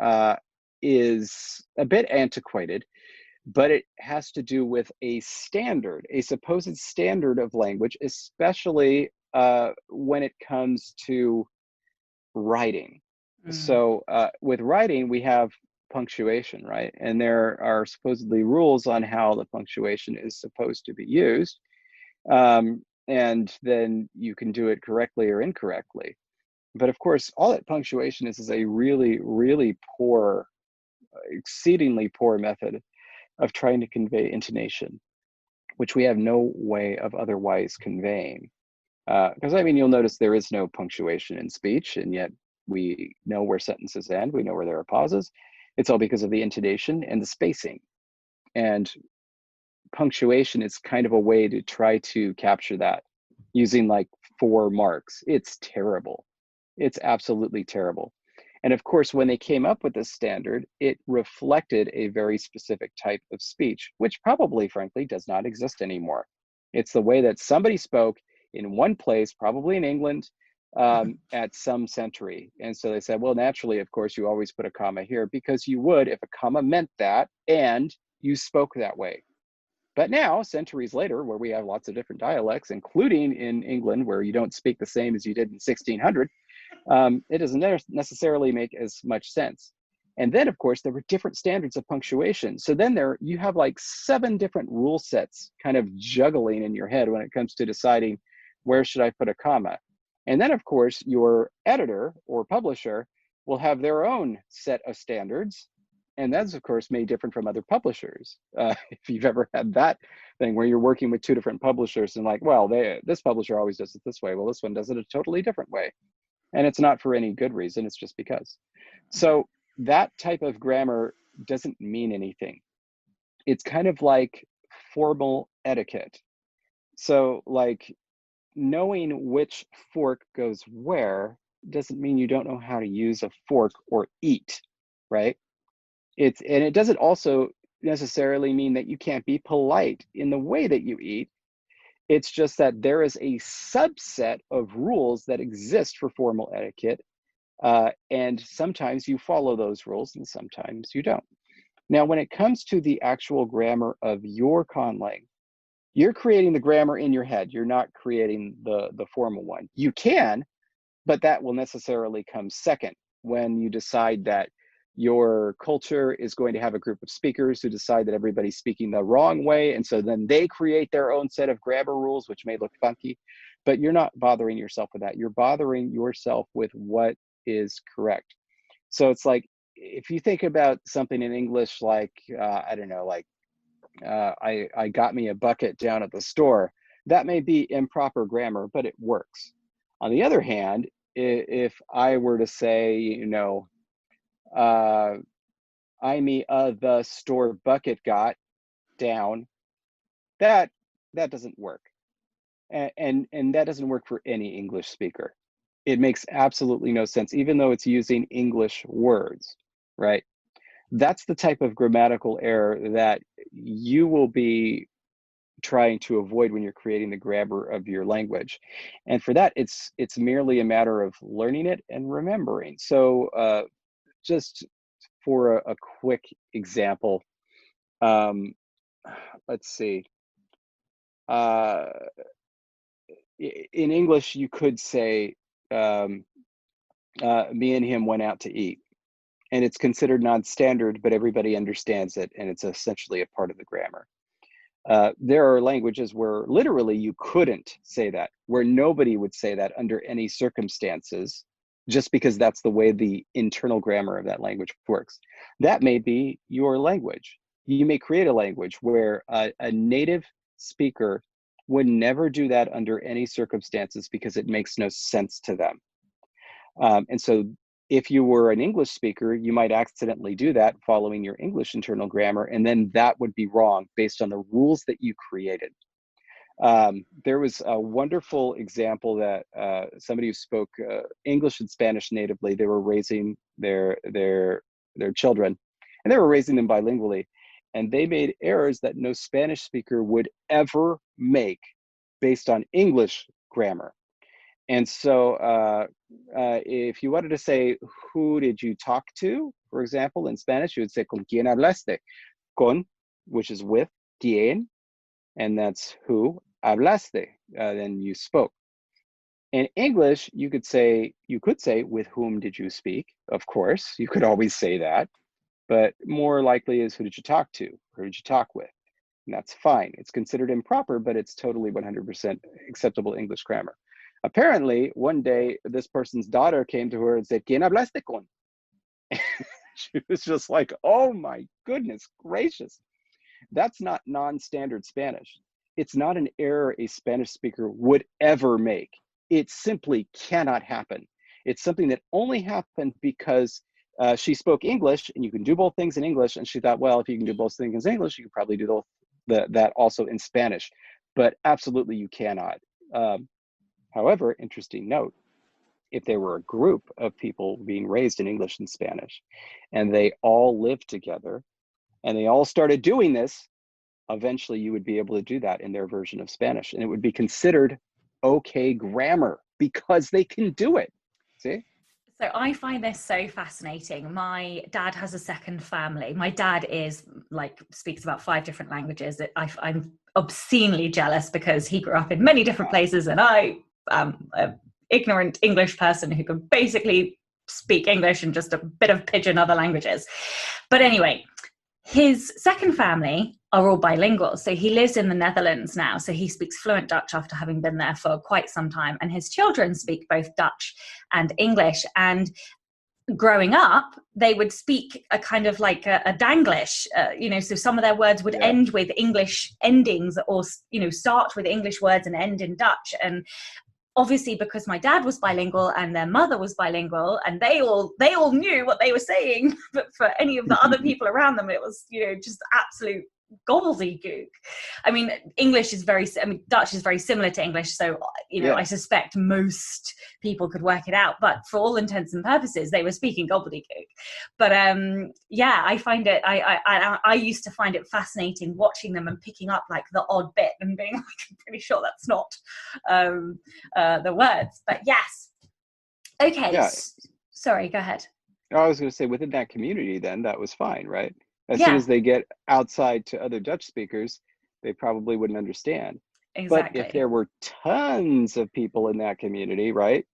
is a bit antiquated, but it has to do with a standard, a supposed standard of language, especially when it comes to writing. Mm. So with writing, we have punctuation, right? And there are supposedly rules on how the punctuation is supposed to be used. And then you can do it correctly or incorrectly. But of course, all that punctuation is a really, really poor, exceedingly poor method of trying to convey intonation, which we have no way of otherwise conveying. Because I mean, you'll notice there is no punctuation in speech, and yet we know where sentences end, we know where there are pauses. It's all because of the intonation and the spacing. And punctuation is kind of a way to try to capture that using like 4 marks. It's terrible. It's absolutely terrible. And of course, when they came up with this standard, it reflected a very specific type of speech, which probably, frankly, does not exist anymore. It's the way that somebody spoke in one place, probably in England, at some century. And so they said, well, naturally, of course, you always put a comma here because you would if a comma meant that and you spoke that way. But now, centuries later, where we have lots of different dialects, including in England, where you don't speak the same as you did in 1600, it doesn't necessarily make as much sense. And then, of course, there were different standards of punctuation. So then you have like 7 different rule sets kind of juggling in your head when it comes to deciding where should I put a comma. And then, of course, your editor or publisher will have their own set of standards. And that's, of course, made different from other publishers. If you've ever had that thing where you're working with 2 different publishers and like, well, this publisher always does it this way. Well, this one does it a totally different way. And it's not for any good reason, it's just because. So that type of grammar doesn't mean anything. It's kind of like formal etiquette. So like knowing which fork goes where doesn't mean you don't know how to use a fork or eat, right? And it doesn't also necessarily mean that you can't be polite in the way that you eat. It's just that there is a subset of rules that exist for formal etiquette, and sometimes you follow those rules and sometimes you don't. Now, when it comes to the actual grammar of your conlang, you're creating the grammar in your head. You're not creating the formal one. You can, but that will necessarily come second when you decide that your culture is going to have a group of speakers who decide that everybody's speaking the wrong way. And so then they create their own set of grammar rules, which may look funky, but you're not bothering yourself with that. You're bothering yourself with what is correct. So it's like, if you think about something in English, like, I don't know, like, I got me a bucket down at the store, that may be improper grammar, but it works. On the other hand, if I were to say, uh, I me the store bucket got down, that doesn't work, and that doesn't work for any English speaker. It makes absolutely no sense, even though it's using English words, right? That's the type of grammatical error that you will be trying to avoid when you're creating the grammar of your language. And for that, it's merely a matter of learning it and remembering. So just for a quick example, let's see. In English, you could say, me and him went out to eat. And it's considered non-standard, but everybody understands it, and it's essentially a part of the grammar. There are languages where literally you couldn't say that, where nobody would say that under any circumstances, just because that's the way the internal grammar of that language works. That may be your language. You may create a language where a native speaker would never do that under any circumstances because it makes no sense to them. And so if you were an English speaker, you might accidentally do that following your English internal grammar, and then that would be wrong based on the rules that you created. There was a wonderful example that somebody who spoke English and Spanish natively, they were raising their children, and they were raising them bilingually, and they made errors that no Spanish speaker would ever make based on English grammar. And so if you wanted to say, who did you talk to, for example, in Spanish, you would say, ¿con quién hablaste? Con, which is with, quién, and that's who, hablaste, then you spoke. In English, you could say, with whom did you speak? Of course, you could always say that, but more likely is who did you talk to? Who did you talk with? And that's fine. It's considered improper, but it's totally 100% acceptable English grammar. Apparently, one day, this person's daughter came to her and said, ¿Quién hablaste con? She was just like, oh my goodness gracious. That's not non-standard Spanish. It's not an error a Spanish speaker would ever make. It simply cannot happen. It's something that only happened because she spoke English, and you can do both things in English. And she thought, well, if you can do both things in English, you can probably do that also in Spanish. But absolutely, you cannot. However, interesting note, if there were a group of people being raised in English and Spanish, and they all lived together, and they all started doing this, eventually you would be able to do that in their version of Spanish, and it would be considered okay grammar because they can do it. See? So I find this so fascinating. My dad has a second family. My dad speaks about 5 different languages. I'm obscenely jealous because he grew up in many different places, and I am an ignorant English person who can basically speak English and just a bit of pidgin other languages. But anyway, his second family are all bilingual. So he lives in the Netherlands now. So he speaks fluent Dutch after having been there for quite some time. And his children speak both Dutch and English. And growing up, they would speak a kind of like a Danglish, so some of their words would end with English endings, or, start with English words and end in Dutch. And obviously, because my dad was bilingual and their mother was bilingual, and they all knew what they were saying, but for any of the other people around them, it was, just absolute gobbledygook. I mean, Dutch is very similar to English, so I suspect most people could work it out, but for all intents and purposes they were speaking gobbledygook. But I find it, I used to find it fascinating watching them and picking up like the odd bit and being like, I'm pretty sure that's not the words. But yes, okay. Sorry, go ahead. I was going to say, within that community, then that was fine, right? As soon as they get outside to other Dutch speakers, they probably wouldn't understand. Exactly. But if there were tons of people in that community, right,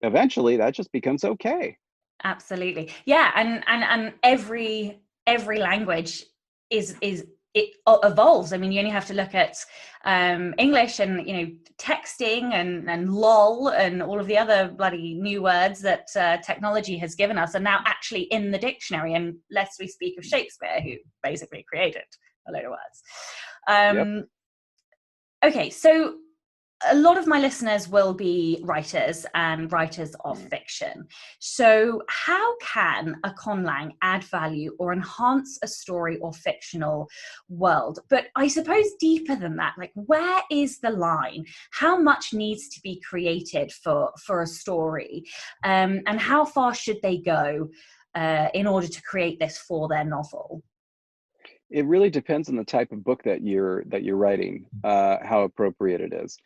eventually that just becomes okay. Absolutely. Yeah. And every language it evolves. I mean, you only have to look at English and, texting and lol and all of the other bloody new words that technology has given us are now actually in the dictionary, unless we speak of Shakespeare, who basically created a load of words. Okay, so a lot of my listeners will be writers and writers of fiction. So how can a conlang add value or enhance a story or fictional world? But I suppose deeper than that, like, where is the line? How much needs to be created for a story? And how far should they go in order to create this for their novel? It really depends on the type of book that you're writing, how appropriate it is.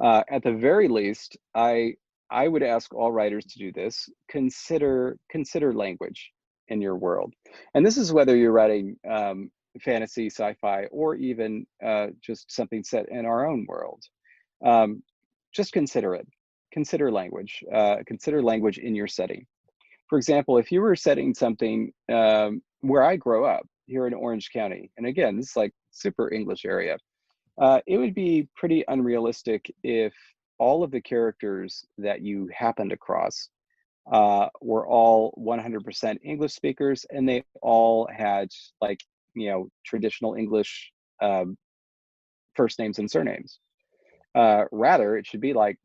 At the very least, I would ask all writers to do this. Consider language in your world, and this is whether you're writing fantasy, sci-fi, or even just something set in our own world. Um, just consider it. Consider language. Consider language in your setting. For example, if you were setting something where I grow up here in Orange County, and again, this is like super English area, it would be pretty unrealistic if all of the characters that you happened across were all 100% English speakers and they all had like, traditional English um, first names and surnames. Rather, it should be like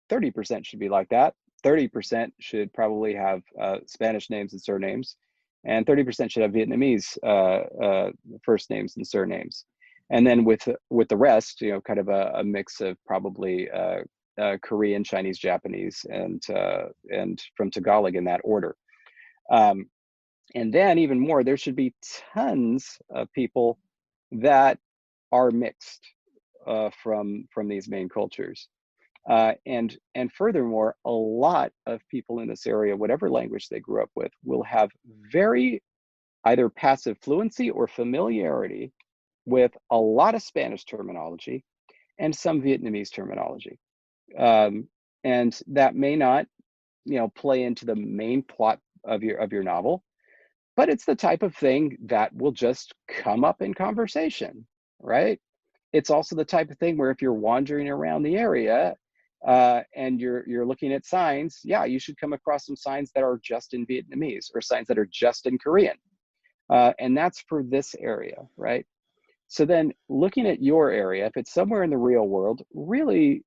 30% should be like that. 30% should probably have Spanish names and surnames, and 30% should have Vietnamese first names and surnames. And then with the rest, kind of a mix of probably Korean, Chinese, Japanese, and from Tagalog in that order. Um, and then even more, there should be tons of people that are mixed from these main cultures. And furthermore, a lot of people in this area, whatever language they grew up with, will have very either passive fluency or familiarity with a lot of Spanish terminology and some Vietnamese terminology. And that may not, play into the main plot of your novel, but it's the type of thing that will just come up in conversation, right? It's also the type of thing where if you're wandering around the area and you're looking at signs, yeah, you should come across some signs that are just in Vietnamese or signs that are just in Korean. And that's for this area, right? So then looking at your area, if it's somewhere in the real world, really,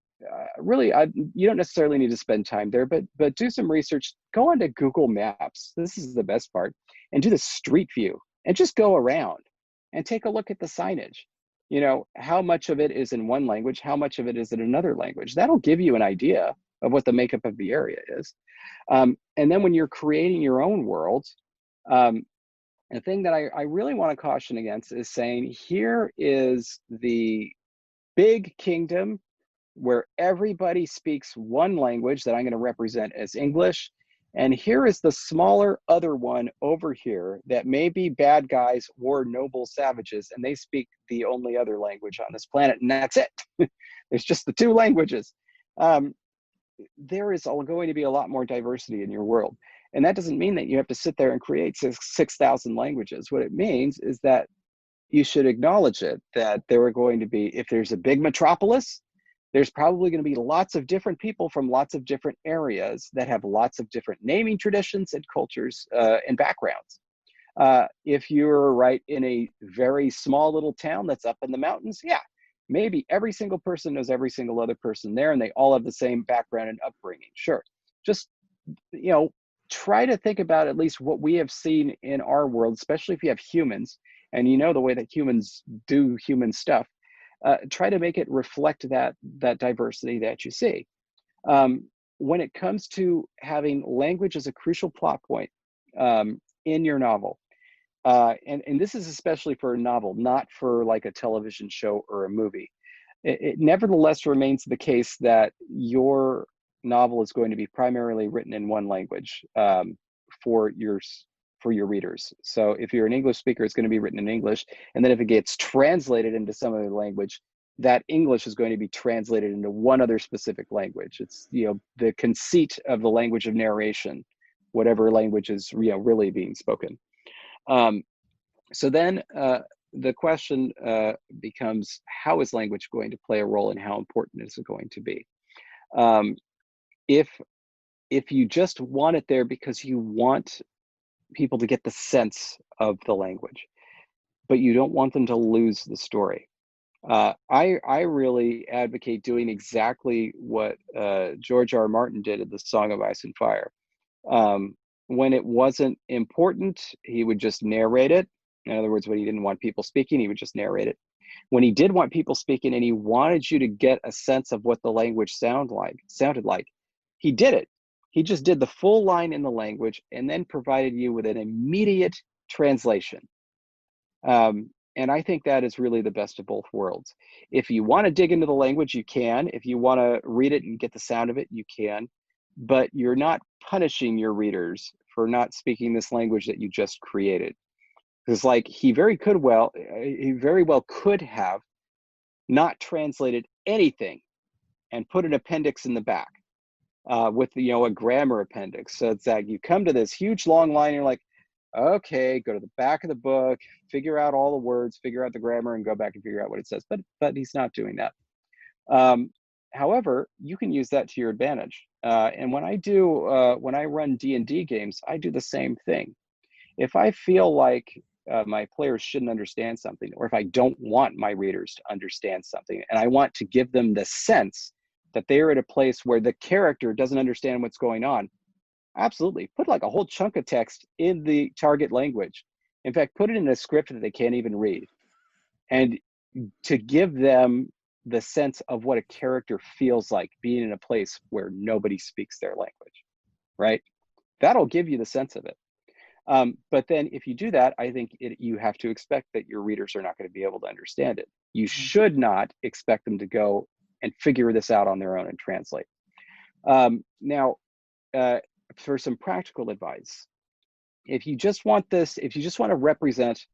you don't necessarily need to spend time there, but do some research. Go onto Google Maps. This is the best part, and do the street view and just go around and take a look at the signage. How much of it is in one language, how much of it is in another language. That'll give you an idea of what the makeup of the area is. And then when you're creating your own world, the thing that I really want to caution against is saying, here is the big kingdom where everybody speaks one language that I'm going to represent as English. And here is the smaller other one over here that may be bad guys or noble savages, and they speak the only other language on this planet, and that's it. There's just the two languages. There is going to be a lot more diversity in your world. And that doesn't mean that you have to sit there and create 6,000 languages. What it means is that you should acknowledge it, that there are going to be, if there's a big metropolis, there's probably going to be lots of different people from lots of different areas that have lots of different naming traditions and cultures and backgrounds. If you're right in a very small little town that's up in the mountains, yeah, maybe every single person knows every single other person there and they all have the same background and upbringing. Sure. Just, try to think about at least what we have seen in our world, especially if you have humans and the way that humans do human stuff. Try to make it reflect that diversity that you see. When it comes to having language as a crucial plot point in your novel, and this is especially for a novel, not for like a television show or a movie, it nevertheless remains the case that your novel is going to be primarily written in one language for your readers. So if you're an English speaker, it's going to be written in English. And then if it gets translated into some other language, that English is going to be translated into one other specific language. It's, the conceit of the language of narration, whatever language is, really being spoken. So then the question becomes, how is language going to play a role and how important is it going to be? If you just want it there because you want people to get the sense of the language, but you don't want them to lose the story. I really advocate doing exactly what George R. R. Martin did in The Song of Ice and Fire. When it wasn't important, he would just narrate it. In other words, when he didn't want people speaking, he would just narrate it. When he did want people speaking and he wanted you to get a sense of what the language sounded like, he did it. He just did the full line in the language and then provided you with an immediate translation. And I think that is really the best of both worlds. If you want to dig into the language, you can. If you want to read it and get the sound of it, you can. But you're not punishing your readers for not speaking this language that you just created. Because like he very well could have not translated anything and put an appendix in the back with a grammar appendix. So it's that you come to this huge long line, and you're like, okay, go to the back of the book, figure out all the words, figure out the grammar, and go back and figure out what it says. But he's not doing that. However, you can use that to your advantage. And when I run D&D games, I do the same thing. If I feel like my players shouldn't understand something, or if I don't want my readers to understand something, and I want to give them the sense that they're at a place where the character doesn't understand what's going on, absolutely put like a whole chunk of text in the target language. In fact, put it in a script that they can't even read, and to give them the sense of what a character feels like being in a place where nobody speaks their language, right? That'll give you the sense of it. But then if you do that, I think you have to expect that your readers are not going to be able to understand it. You should not expect them to go and figure this out on their own and translate. Now, for some practical advice, if you just want to represent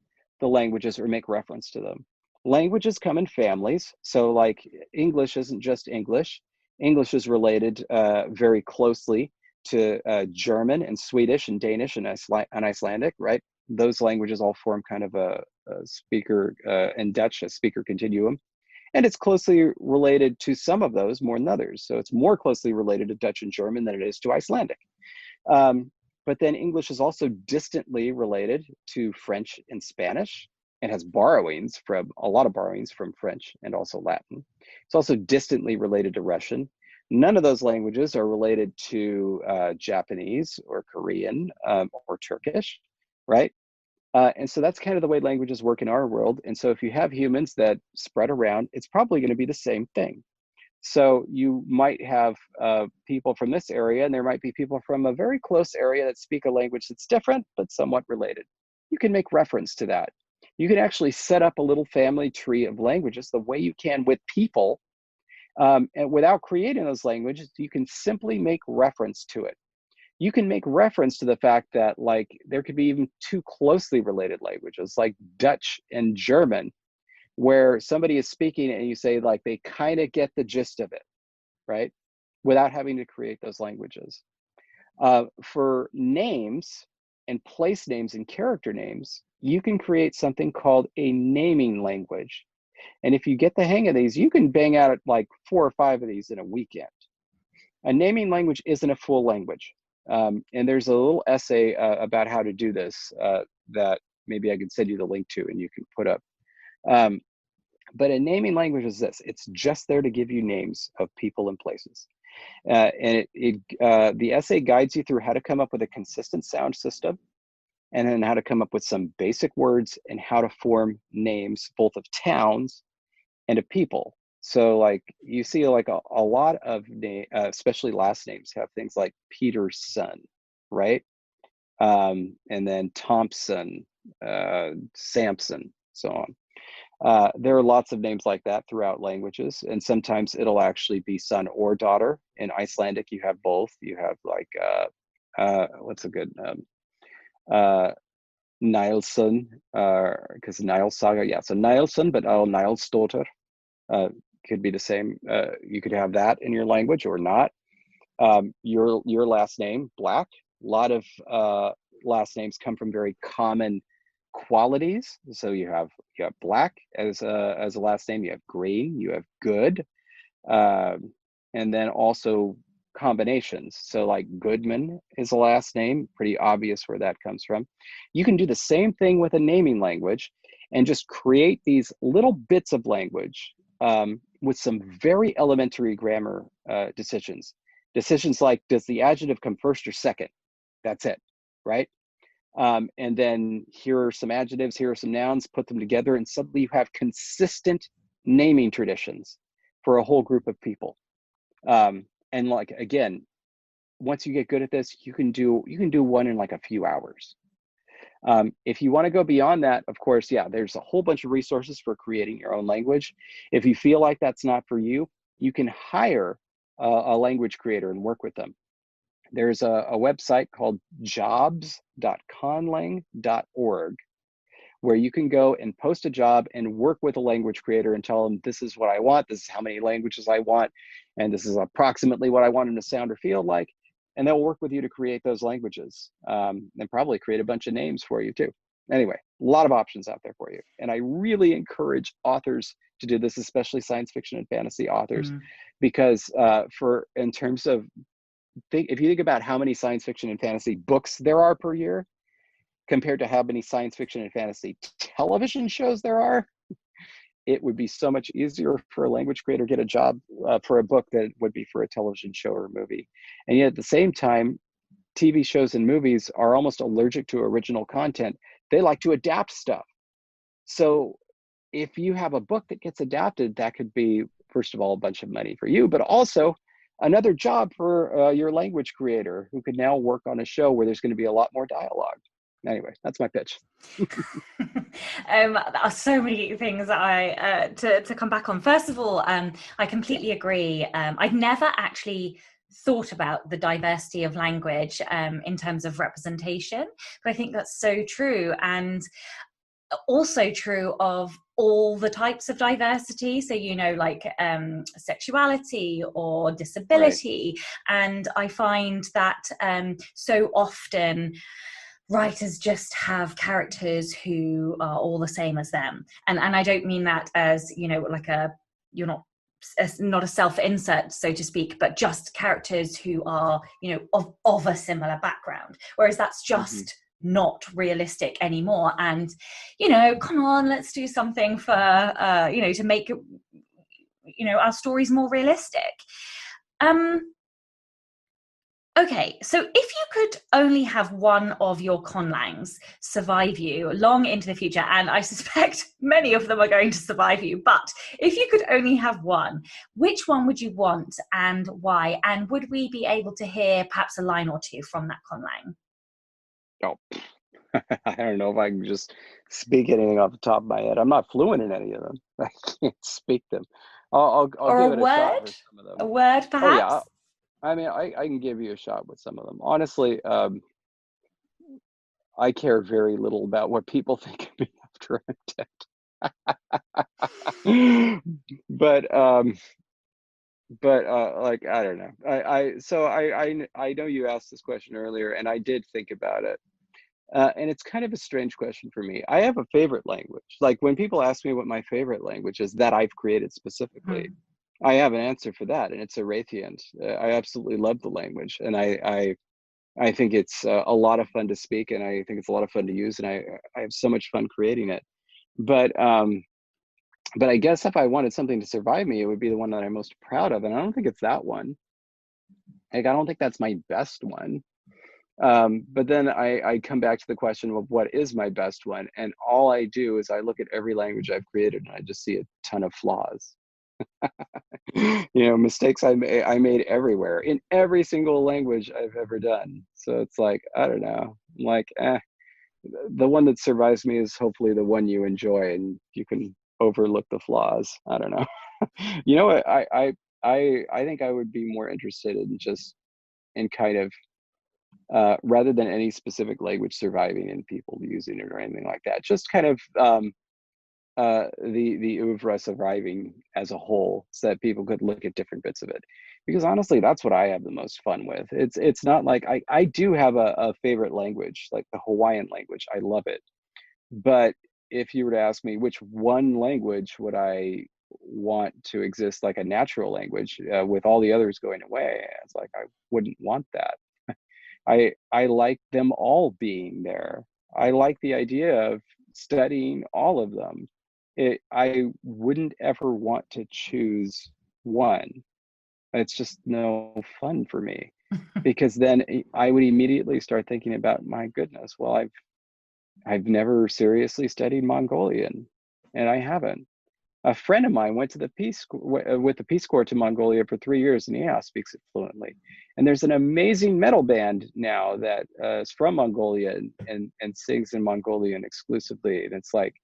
the languages or make reference to them, languages come in families. So like English isn't just English. English is related very closely to German and Swedish and Danish and Icelandic, right? Those languages all form kind of a speaker, and Dutch, a speaker continuum. And it's closely related to some of those more than others. So it's more closely related to Dutch and German than it is to Icelandic. But then English is also distantly related to French and Spanish, and has a lot of borrowings from French and also Latin. It's also distantly related to Russian. None of those languages are related to Japanese or Korean or Turkish, right? And so that's kind of the way languages work in our world. And so if you have humans that spread around, it's probably going to be the same thing. So you might have people from this area, and there might be people from a very close area that speak a language that's different, but somewhat related. You can make reference to that. You can actually set up a little family tree of languages the way you can with people. And without creating those languages, you can simply make reference to it. You can make reference to the fact that like there could be even two closely related languages like Dutch and German, where somebody is speaking and you say like they kind of get the gist of it, right? Without having to create those languages. For names and place names and character names, you can create something called a naming language. And if you get the hang of these, you can bang out like 4 or 5 of these in a weekend. A naming language isn't a full language. And there's a little essay about how to do this that maybe I could send you the link to and you can put up. But a naming language is this: it's just there to give you names of people and places. And the essay guides you through how to come up with a consistent sound system, and then how to come up with some basic words and how to form names both of towns and of people. So like you see like a lot of especially last names have things like Peterson, right? And then Thompson, Sampson, so on. There are lots of names like that throughout languages, and sometimes it'll actually be son or daughter. In Icelandic, you have both. You have like, what's a good, Nilsson, because Niles Saga, yeah, so Nilsson, but Nilsdóttir could be the same. You could have that in your language or not. Your last name, Black, a lot of last names come from very common qualities. So you have Black as a last name, you have Green, you have Good, and then also combinations. So like Goodman is a last name, pretty obvious where that comes from. You can do the same thing with a naming language and just create these little bits of language with some very elementary grammar decisions. Decisions like, does the adjective come first or second? That's it, right? And then here are some adjectives, here are some nouns, put them together, and suddenly you have consistent naming traditions for a whole group of people. And like, again, once you get good at this, you can do one in like a few hours. If you want to go beyond that, of course, yeah, there's a whole bunch of resources for creating your own language. If you feel like that's not for you, you can hire a language creator and work with them. There's a website called jobs.conlang.org where you can go and post a job and work with a language creator and tell them, this is what I want, this is how many languages I want, and this is approximately what I want them to sound or feel like. And they'll work with you to create those languages, and probably create a bunch of names for you too. Anyway, a lot of options out there for you. And I really encourage authors to do this, especially science fiction and fantasy authors, because in terms of, if you think about how many science fiction and fantasy books there are per year, compared to how many science fiction and fantasy television shows there are, it would be so much easier for a language creator to get a job for a book than it would be for a television show or a movie. And yet at the same time, TV shows and movies are almost allergic to original content. They like to adapt stuff. So if you have a book that gets adapted, that could be, first of all, a bunch of money for you, but also another job for your language creator who could now work on a show where there's going to be a lot more dialogue. Anyway, that's my pitch. There are so many things that I to come back on. First of all, I completely agree. I've never actually thought about the diversity of language in terms of representation, but I think that's so true, and also true of all the types of diversity. So, like sexuality or disability. Right. And I find that so often writers just have characters who are all the same as them. And I don't mean that as, like you're not a self-insert, so to speak, but just characters who are, of a similar background. Whereas that's just not realistic anymore. And, come on, let's do something for, to make, our stories more realistic. Okay, so if you could only have one of your conlangs survive you long into the future, and I suspect many of them are going to survive you, but if you could only have one, which one would you want and why? And would we be able to hear perhaps a line or two from that conlang? Oh, I don't know if I can just speak anything off the top of my head. I'm not fluent in any of them. I can't speak them. I'll give it a shot for some of them. A word, perhaps? Oh, yeah. I mean, I can give you a shot with some of them. Honestly, I care very little about what people think of me after I'm dead. But like, I don't know. I know you asked this question earlier, and I did think about it. And it's kind of a strange question for me. I have a favorite language. Like when people ask me what my favorite language is that I've created specifically, I have an answer for that, and it's Erathian. I absolutely love the language, and I think it's a lot of fun to speak, and I think it's a lot of fun to use, and I have so much fun creating it. But I guess if I wanted something to survive me, it would be the one that I'm most proud of, and I don't think it's that one. Like, I don't think that's my best one. But then I come back to the question of what is my best one, and all I do is I look at every language I've created, and I just see a ton of flaws. Mistakes I made everywhere in every single language I've ever done. So it's like, I don't know, I'm like, the one that survives me is hopefully the one you enjoy, and you can overlook the flaws. I don't know. What I think I would be more interested in kind of rather than any specific language surviving and people using it or anything like that, just kind of the oeuvre surviving as a whole, so that people could look at different bits of it. Because honestly, that's what I have the most fun with. It's not like I do have a favorite language, like the Hawaiian language. I love it. But if you were to ask me which one language would I want to exist like a natural language with all the others going away, it's like I wouldn't want that. I like them all being there. I like the idea of studying all of them. I wouldn't ever want to choose one. It's just no fun for me, because then I would immediately start thinking about, my goodness, well, I've never seriously studied Mongolian, and I haven't. A friend of mine went to the with the Peace Corps to Mongolia for 3 years, and yeah, speaks it fluently. And there's an amazing metal band now that is from Mongolia and sings in Mongolian exclusively. And it's like,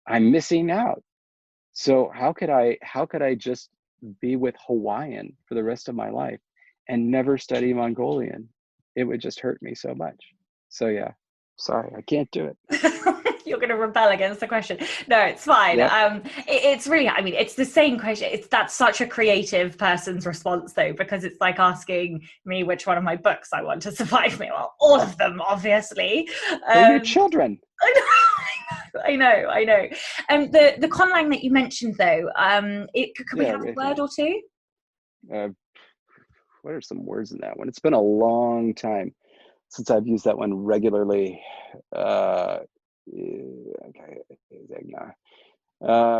I'm missing out. So how could I just be with Hawaiian for the rest of my life and never study Mongolian? It would just hurt me so much. So yeah, sorry, I can't do it. You're going to rebel against the question. No, it's fine. Yep. It's really, I mean, it's the same question. That's such a creative person's response, though, because it's like asking me which one of my books I want to survive me. Well, all of them, obviously. They're your children. I know. The conlang that you mentioned, though, could we Yeah, have a right. word or two? What are some words in that one? It's been a long time since I've used that one regularly. Okay,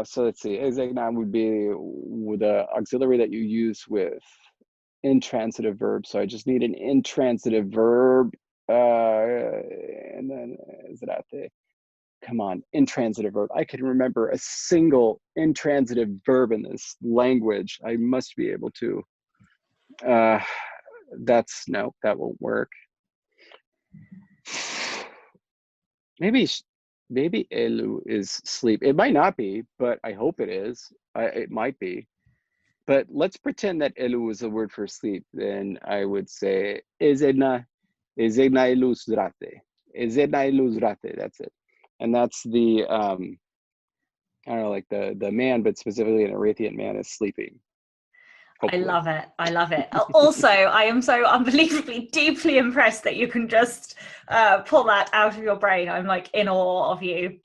so let's see. Exegna would be with the auxiliary that you use with intransitive verbs. So I just need an intransitive verb. And then is it out there? Come on, intransitive verb. I can remember a single intransitive verb in this language. I must be able to. No, that won't work. Maybe elu is sleep. It might not be, but I hope it is. It might be. But let's pretend that elu is a word for sleep. Then I would say ezena elu zrate. Ezena elu zrate. That's it. And that's the I don't know, like the man, but specifically an Eritrean man is sleeping. Hopefully. I love it. Also, I am so unbelievably deeply impressed that you can just pull that out of your brain. I'm like in awe of you.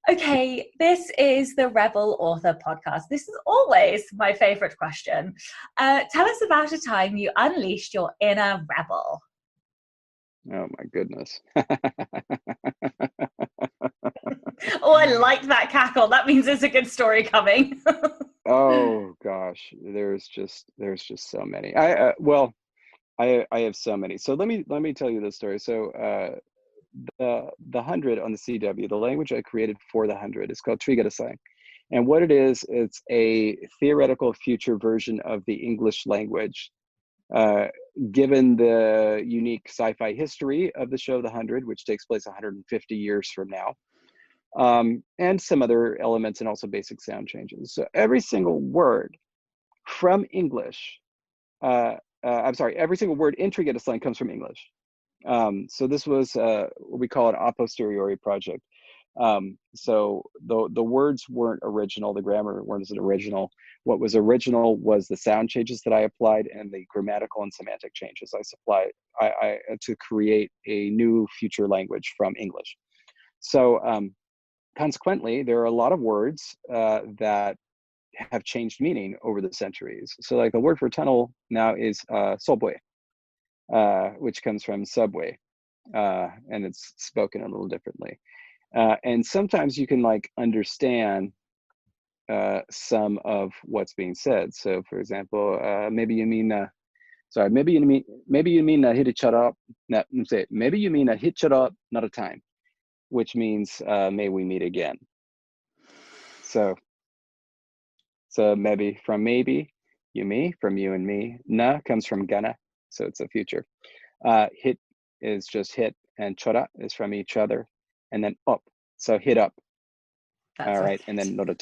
Okay, this is the Rebel Author Podcast. This is always my favorite question. Tell us about a time you unleashed your inner rebel. Oh my goodness. Oh, I like that cackle. That means there's a good story coming. Oh gosh, there's just so many. I have so many. So let me tell you this story. So the 100 on the CW, the language I created for the 100 is called Trigadasang. And what it is, it's a theoretical future version of the English language. Given the unique sci-fi history of the show The 100, which takes place 150 years from now, and some other elements and also basic sound changes. So every single word from English, every single word in Trigadislang slang comes from English. So this was what we call an a posteriori project. So the words weren't original, the grammar wasn't original. What was original was the sound changes that I applied and the grammatical and semantic changes I supplied to create a new future language from English. So consequently, there are a lot of words that have changed meaning over the centuries. So like the word for tunnel now is subway, which comes from subway, and it's spoken a little differently. And sometimes you can like understand some of what's being said. So for example, maybe you mean maybe you mean hit each other up. No, say maybe you mean hit each other up, not a time, which means may we meet again. So maybe from maybe, you me, from you and me. Na comes from gonna, so it's a future. Hit is just hit, and chora is from each other, and then up. So hit up. All right, and then not a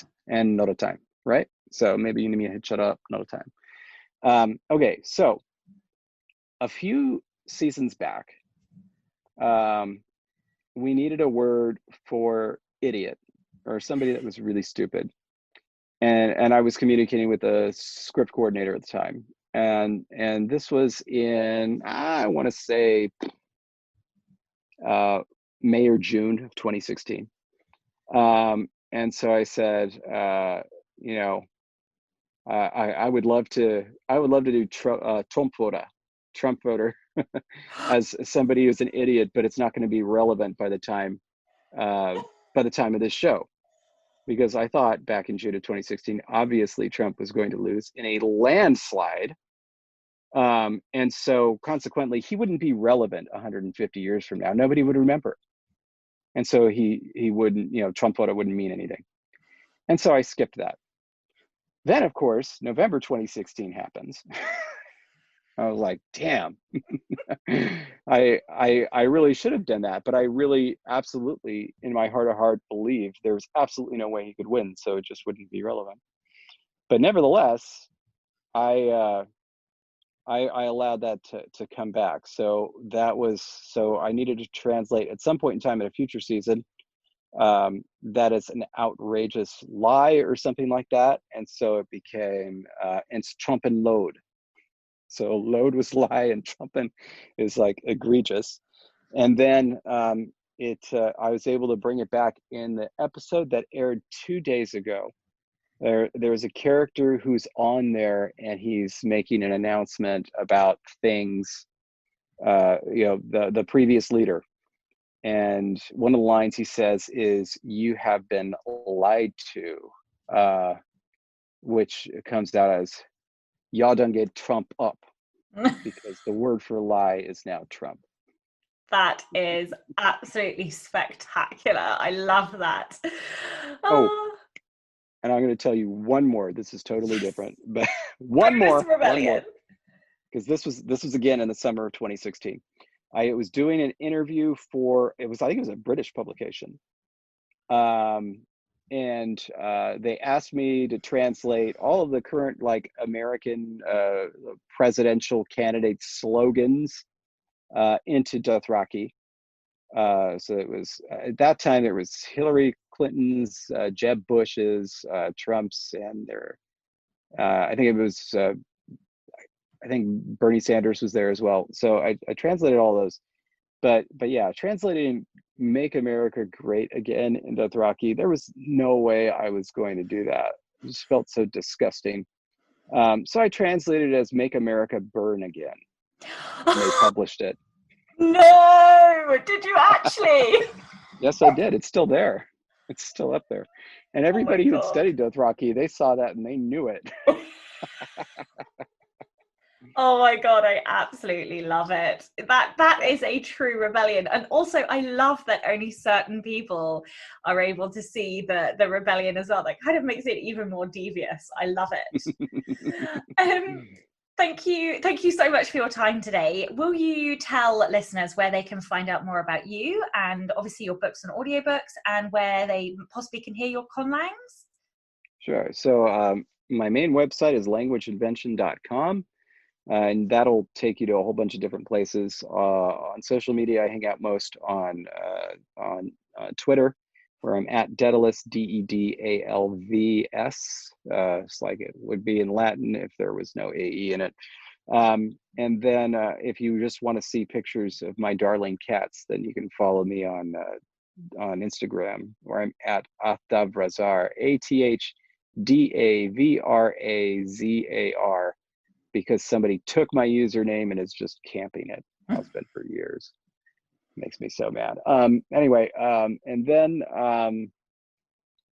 time, right? So maybe you need me to hit chora up, not a time. Okay, so a few seasons back, we needed a word for idiot or somebody that was really stupid. And I was communicating with the script coordinator at the time. And this was in, I want to say, May or June of 2016. And so I said, I would love to do Trump voter as somebody who's an idiot, but it's not going to be relevant by the time of this show. Because I thought back in June of 2016, obviously Trump was going to lose in a landslide. And so consequently, he wouldn't be relevant 150 years from now. Nobody would remember. And so he wouldn't, Trump vote wouldn't mean anything. And so I skipped that. Then, of course, November 2016 happens. I was like, damn, I really should have done that, but I really absolutely, in my heart of heart, believed there was absolutely no way he could win, so it just wouldn't be relevant. But nevertheless, I allowed that to come back. So I needed to translate at some point in time in a future season. That is an outrageous lie or something like that, and so it became it's Trumpen load. So load was lie and Trumpen is like egregious. And then I was able to bring it back in the episode that aired 2 days ago. There's a character who's on there and he's making an announcement about things, the previous leader. And one of the lines he says is, "You have been lied to," which comes out as, "Y'all done get Trump up," because the word for lie is now Trump. That is absolutely spectacular. I love that. Oh, and I'm going to tell you one more. This is totally different, but one more, because this was again in the summer of 2016. I was doing an interview I think it was a British publication. And they asked me to translate all of the current like American presidential candidate slogans into Dothraki. So it was at that time there was Hillary Clinton's, Jeb Bush's, Trump's, and I think Bernie Sanders was there as well. So I translated all those. But yeah, translating "Make America Great Again" in Dothraki, there was no way I was going to do that. It just felt so disgusting. So I translated it as "Make America Burn Again," and they published it. No, did you actually? Yes, I did. It's still there. It's still up there. And everybody who had studied Dothraki, they saw that and they knew it. Oh my God, I absolutely love it. That is a true rebellion. And also I love that only certain people are able to see the rebellion as well. That kind of makes it even more devious. I love it. Thank you so much for your time today. Will you tell listeners where they can find out more about you and obviously your books and audiobooks, and where they possibly can hear your conlangs? Sure. So my main website is languageinvention.com. And that'll take you to a whole bunch of different places. On social media, I hang out most on Twitter, where I'm at Daedalus, Dedalvs. It's like it would be in Latin if there was no AE in it. And then if you just want to see pictures of my darling cats, then you can follow me on Instagram, where I'm at Athavrazar, ATHDAVRAZAR. Because somebody took my username and is just camping it. It's been for years. Makes me so mad. Anyway, and then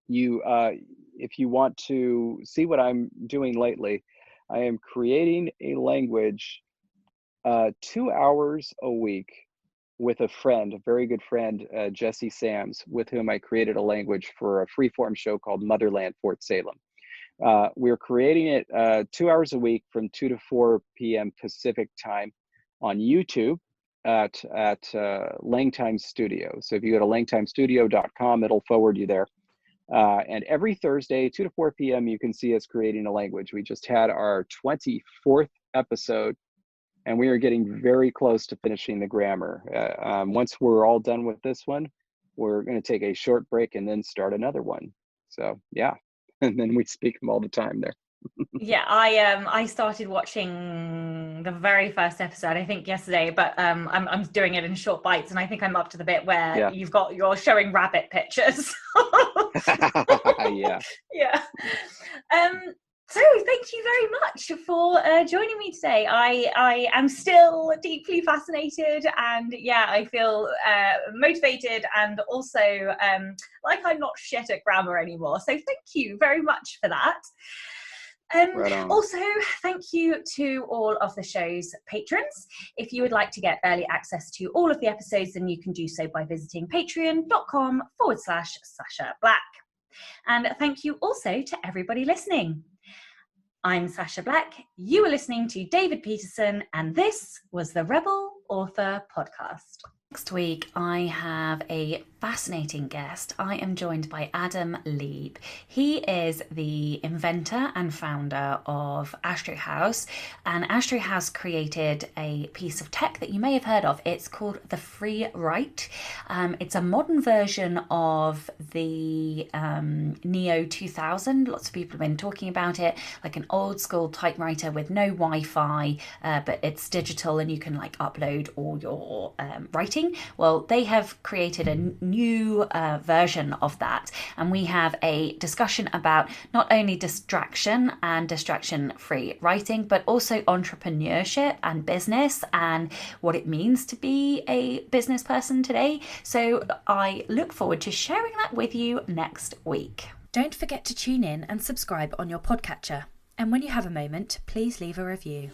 if you want to see what I'm doing lately, I am creating a language 2 hours a week with a friend, a very good friend, Jesse Sams, with whom I created a language for a freeform show called Motherland Fort Salem. We're creating it 2 hours a week from 2 to 4 p.m. Pacific time on YouTube at Langtime Studio. So if you go to langtimestudio.com, it'll forward you there. And every Thursday, 2 to 4 p.m., you can see us creating a language. We just had our 24th episode, and we are getting very close to finishing the grammar. Once we're all done with this one, we're going to take a short break and then start another one. So yeah. And then we speak them all the time there. Yeah, I started watching the very first episode, I think yesterday, but I'm doing it in short bites, and I think I'm up to the bit where you're showing rabbit pictures. Yeah. Yeah. So thank you very much for joining me today. I am still deeply fascinated, and yeah, I feel motivated, and also like I'm not shit at grammar anymore. So thank you very much for that. Right on. Also, thank you to all of the show's patrons. If you would like to get early access to all of the episodes, then you can do so by visiting patreon.com/Sasha Black. And thank you also to everybody listening. I'm Sasha Black. You were listening to David Peterson, and this was the Rebel Author Podcast. Next week, I have a fascinating guest. I am joined by Adam Lieb. He is the inventor and founder of Astro House, and Astro House created a piece of tech that you may have heard of. It's called the Free Write. It's a modern version of the Neo 2000. Lots of people have been talking about it, like an old school typewriter with no Wi-Fi, but it's digital and you can like upload all your writing. Well, they have created a new version of that, and we have a discussion about not only distraction and distraction-free writing, but also entrepreneurship and business and what it means to be a business person today. So I look forward to sharing that with you next week. Don't forget to tune in and subscribe on your podcatcher. And when you have a moment, please leave a review.